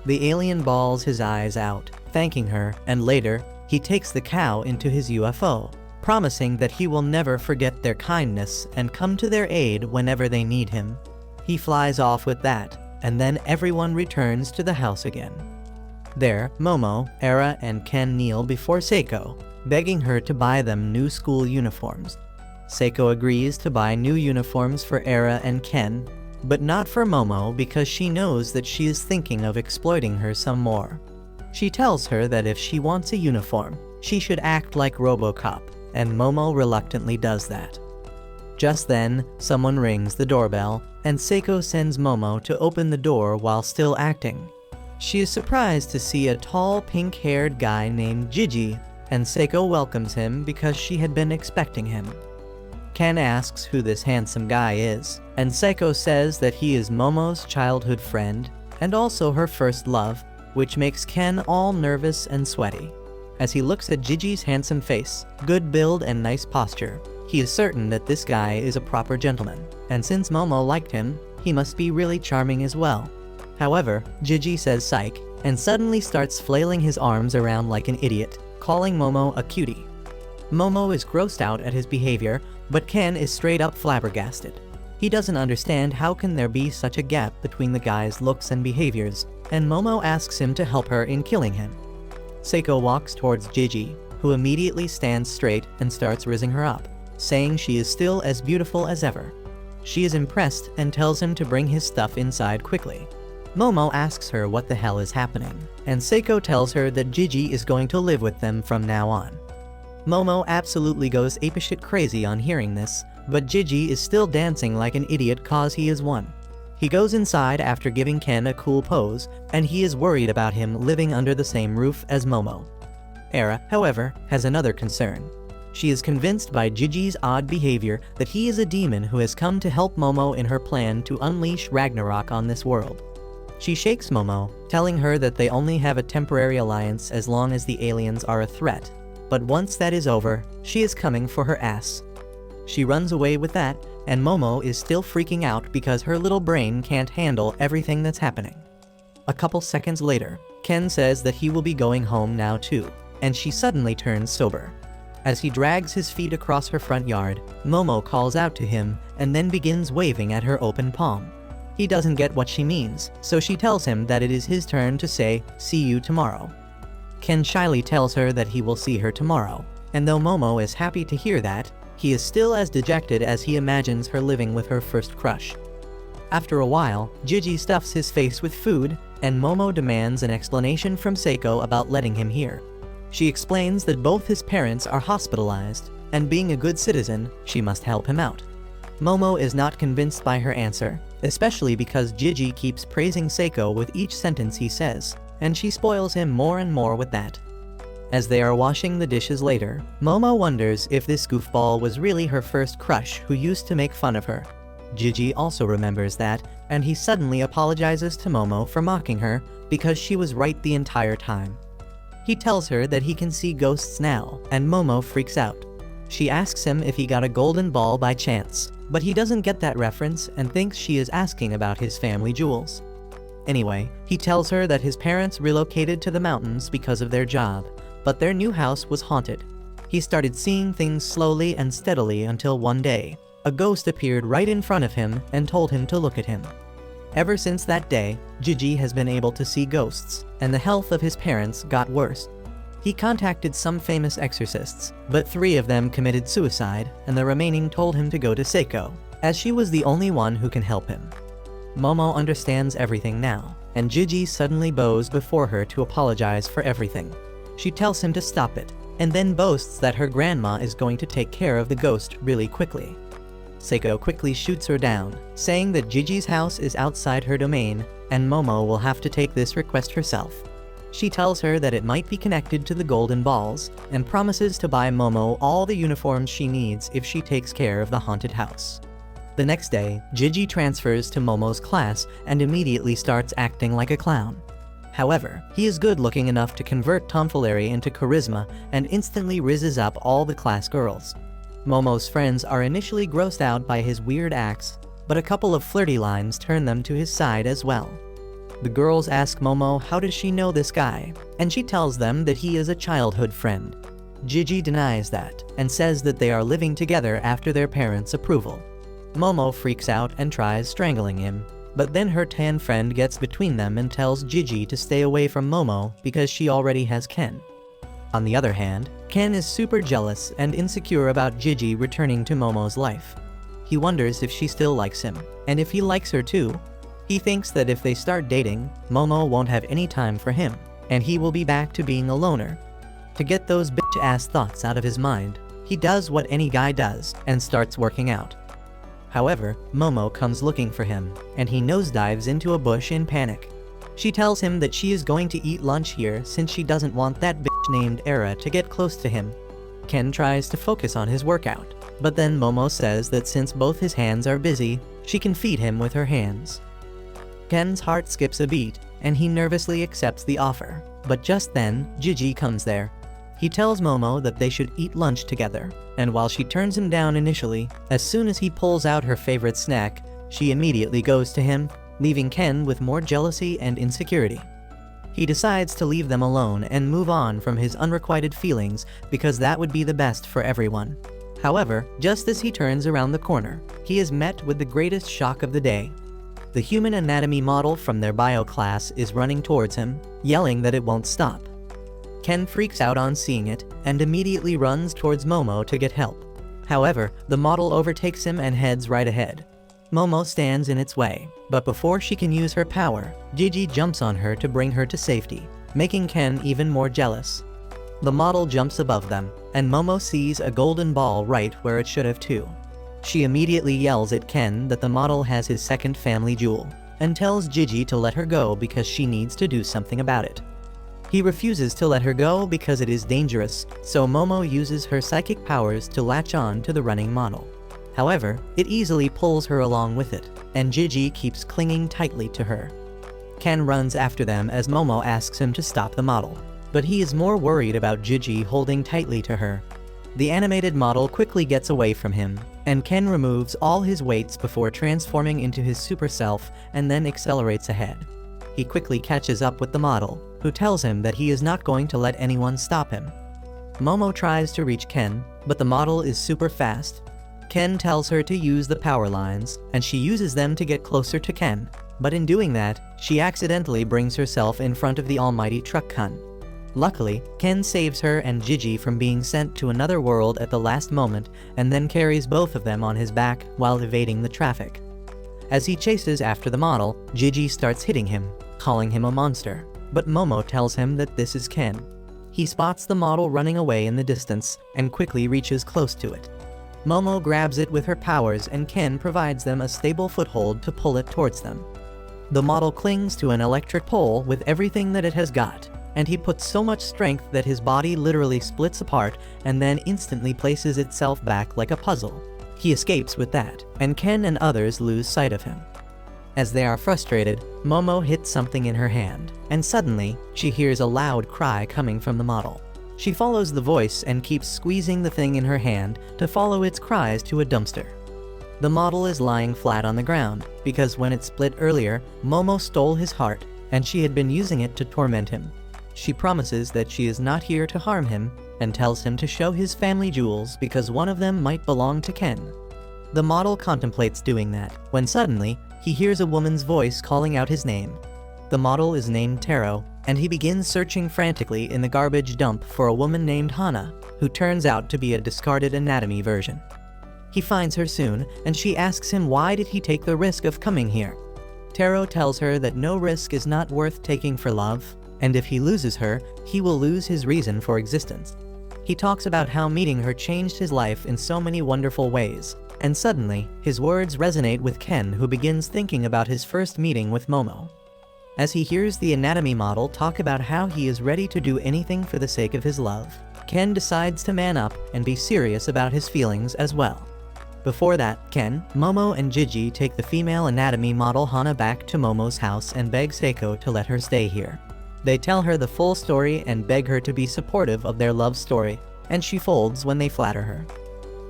The alien bawls his eyes out, thanking her, and later, he takes the cow into his UFO, promising that he will never forget their kindness and come to their aid whenever they need him. He flies off with that, and then everyone returns to the house again. There, Momo, Era, and Ken kneel before Seiko, begging her to buy them new school uniforms. Seiko agrees to buy new uniforms for Era and Ken, but not for Momo because she knows that she is thinking of exploiting her some more. She tells her that if she wants a uniform, she should act like RoboCop, and Momo reluctantly does that. Just then, someone rings the doorbell, and Seiko sends Momo to open the door while still acting. She is surprised to see a tall, pink-haired guy named Gigi, and Seiko welcomes him because she had been expecting him. Ken asks who this handsome guy is, and Seiko says that he is Momo's childhood friend, and also her first love, which makes Ken all nervous and sweaty. As he looks at Gigi's handsome face, good build and nice posture, he is certain that this guy is a proper gentleman, and since Momo liked him, he must be really charming as well. However, Gigi says psych, and suddenly starts flailing his arms around like an idiot, calling Momo a cutie. Momo is grossed out at his behavior, but Ken is straight up flabbergasted. He doesn't understand how can there be such a gap between the guy's looks and behaviors, and Momo asks him to help her in killing him. Seiko walks towards Gigi, who immediately stands straight and starts rizzing her up, saying she is still as beautiful as ever. She is impressed and tells him to bring his stuff inside quickly. Momo asks her what the hell is happening, and Seiko tells her that Gigi is going to live with them from now on. Momo absolutely goes apeshit crazy on hearing this, but Gigi is still dancing like an idiot cause he is one. He goes inside after giving Ken a cool pose, and he is worried about him living under the same roof as Momo. Era, however, has another concern. She is convinced by Gigi's odd behavior that he is a demon who has come to help Momo in her plan to unleash Ragnarok on this world. She shakes Momo, telling her that they only have a temporary alliance as long as the aliens are a threat, but once that is over, she is coming for her ass. She runs away with that, and Momo is still freaking out because her little brain can't handle everything that's happening. A couple seconds later, Ken says that he will be going home now too, and she suddenly turns sober. As he drags his feet across her front yard, Momo calls out to him and then begins waving at her open palm. He doesn't get what she means, so she tells him that it is his turn to say, "See you tomorrow." Ken shyly tells her that he will see her tomorrow, and though Momo is happy to hear that, he is still as dejected as he imagines her living with her first crush. After a while, Gigi stuffs his face with food, and Momo demands an explanation from Seiko about letting him hear. She explains that both his parents are hospitalized, and being a good citizen, she must help him out. Momo is not convinced by her answer, especially because Gigi keeps praising Seiko with each sentence he says, and she spoils him more and more with that. As they are washing the dishes later, Momo wonders if this goofball was really her first crush who used to make fun of her. Gigi also remembers that, and he suddenly apologizes to Momo for mocking her because she was right the entire time. He tells her that he can see ghosts now, and Momo freaks out. She asks him if he got a golden ball by chance, but he doesn't get that reference and thinks she is asking about his family jewels. Anyway, he tells her that his parents relocated to the mountains because of their job, but their new house was haunted. He started seeing things slowly and steadily until one day, a ghost appeared right in front of him and told him to look at him. Ever since that day, Gigi has been able to see ghosts, and the health of his parents got worse. He contacted some famous exorcists, but 3 of them committed suicide, and the remaining told him to go to Seiko, as she was the only one who can help him. Momo understands everything now, and Gigi suddenly bows before her to apologize for everything. She tells him to stop it, and then boasts that her grandma is going to take care of the ghost really quickly. Seiko quickly shoots her down, saying that Gigi's house is outside her domain, and Momo will have to take this request herself. She tells her that it might be connected to the golden balls, and promises to buy Momo all the uniforms she needs if she takes care of the haunted house. The next day, Gigi transfers to Momo's class and immediately starts acting like a clown. However, he is good looking enough to convert tomfoolery into charisma and instantly rizzes up all the class girls. Momo's friends are initially grossed out by his weird acts, but a couple of flirty lines turn them to his side as well. The girls ask Momo how does she know this guy, and she tells them that he is a childhood friend. Gigi denies that, and says that they are living together after their parents' approval. Momo freaks out and tries strangling him. But then her tan friend gets between them and tells Gigi to stay away from Momo because she already has Ken. On the other hand, Ken is super jealous and insecure about Gigi returning to Momo's life. He wonders if she still likes him, and if he likes her too. He thinks that if they start dating, Momo won't have any time for him, and he will be back to being a loner. To get those bitch-ass thoughts out of his mind, he does what any guy does and starts working out. However, Momo comes looking for him, and he nosedives into a bush in panic. She tells him that she is going to eat lunch here since she doesn't want that bitch named Era to get close to him. Ken tries to focus on his workout, but then Momo says that since both his hands are busy, she can feed him with her hands. Ken's heart skips a beat, and he nervously accepts the offer, but just then, Gigi comes there. He tells Momo that they should eat lunch together, and while she turns him down initially, as soon as he pulls out her favorite snack, she immediately goes to him, leaving Ken with more jealousy and insecurity. He decides to leave them alone and move on from his unrequited feelings because that would be the best for everyone. However, just as he turns around the corner, he is met with the greatest shock of the day. The human anatomy model from their bio class is running towards him, yelling that it won't stop. Ken freaks out on seeing it, and immediately runs towards Momo to get help. However, the model overtakes him and heads right ahead. Momo stands in its way, but before she can use her power, Gigi jumps on her to bring her to safety, making Ken even more jealous. The model jumps above them, and Momo sees a golden ball right where it should have too. She immediately yells at Ken that the model has his second family jewel, and tells Gigi to let her go because she needs to do something about it. He refuses to let her go because it is dangerous, so Momo uses her psychic powers to latch on to the running model. However, it easily pulls her along with it, and Gigi keeps clinging tightly to her. Ken runs after them as Momo asks him to stop the model, but he is more worried about Gigi holding tightly to her. The animated model quickly gets away from him, and Ken removes all his weights before transforming into his super self and then accelerates ahead. He quickly catches up with the model, who tells him that he is not going to let anyone stop him. Momo tries to reach Ken, but the model is super fast. Ken tells her to use the power lines, and she uses them to get closer to Ken, but in doing that, she accidentally brings herself in front of the almighty truck Kun. Luckily, Ken saves her and Gigi from being sent to another world at the last moment, and then carries both of them on his back while evading the traffic. As he chases after the model, Gigi starts hitting him, calling him a monster, but Momo tells him that this is Ken. He spots the model running away in the distance, and quickly reaches close to it. Momo grabs it with her powers and Ken provides them a stable foothold to pull it towards them. The model clings to an electric pole with everything that it has got, and he puts so much strength that his body literally splits apart and then instantly places itself back like a puzzle. He escapes with that, and Ken and others lose sight of him. As they are frustrated, Momo hits something in her hand, and suddenly, she hears a loud cry coming from the model. She follows the voice and keeps squeezing the thing in her hand to follow its cries to a dumpster. The model is lying flat on the ground, because when it split earlier, Momo stole his heart, and she had been using it to torment him. She promises that she is not here to harm him, and tells him to show his family jewels because one of them might belong to Ken. The model contemplates doing that, when suddenly, he hears a woman's voice calling out his name. The model is named Taro, and he begins searching frantically in the garbage dump for a woman named Hana, who turns out to be a discarded anatomy version. He finds her soon, and she asks him why did he take the risk of coming here. Taro tells her that no risk is not worth taking for love, and if he loses her, he will lose his reason for existence. He talks about how meeting her changed his life in so many wonderful ways, and suddenly, his words resonate with Ken, who begins thinking about his first meeting with Momo. As he hears the anatomy model talk about how he is ready to do anything for the sake of his love, Ken decides to man up and be serious about his feelings as well. Before that, Ken, Momo, and Gigi take the female anatomy model Hana back to Momo's house and beg Seiko to let her stay here. They tell her the full story and beg her to be supportive of their love story, and she folds when they flatter her.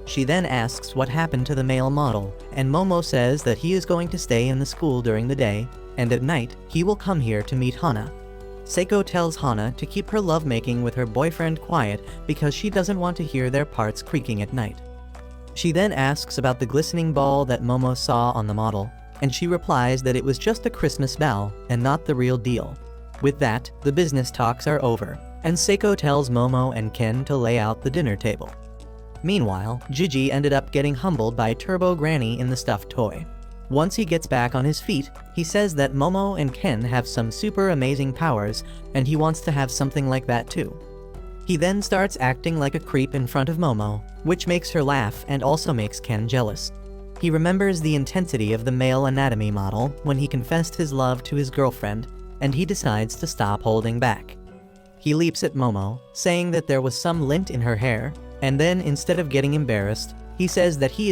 She then asks what happened to the male model, and Momo says that he is going to stay in the school during the day, and at night, he will come here to meet Hana. Seiko tells Hana to keep her lovemaking with her boyfriend quiet because she doesn't want to hear their parts creaking at night. She then asks about the glistening ball that Momo saw on the model, and she replies that it was just a Christmas bell and not the real deal. With that, the business talks are over, and Seiko tells Momo and Ken to lay out the dinner table. Meanwhile, Gigi ended up getting humbled by Turbo Granny in the stuffed toy. Once he gets back on his feet, he says that Momo and Ken have some super amazing powers, and he wants to have something like that too. He then starts acting like a creep in front of Momo, which makes her laugh and also makes Ken jealous. He remembers the intensity of the male anatomy model when he confessed his love to his girlfriend, and he decides to stop holding back. He leaps at Momo, saying that there was some lint in her hair, and then instead of getting embarrassed, he says that he is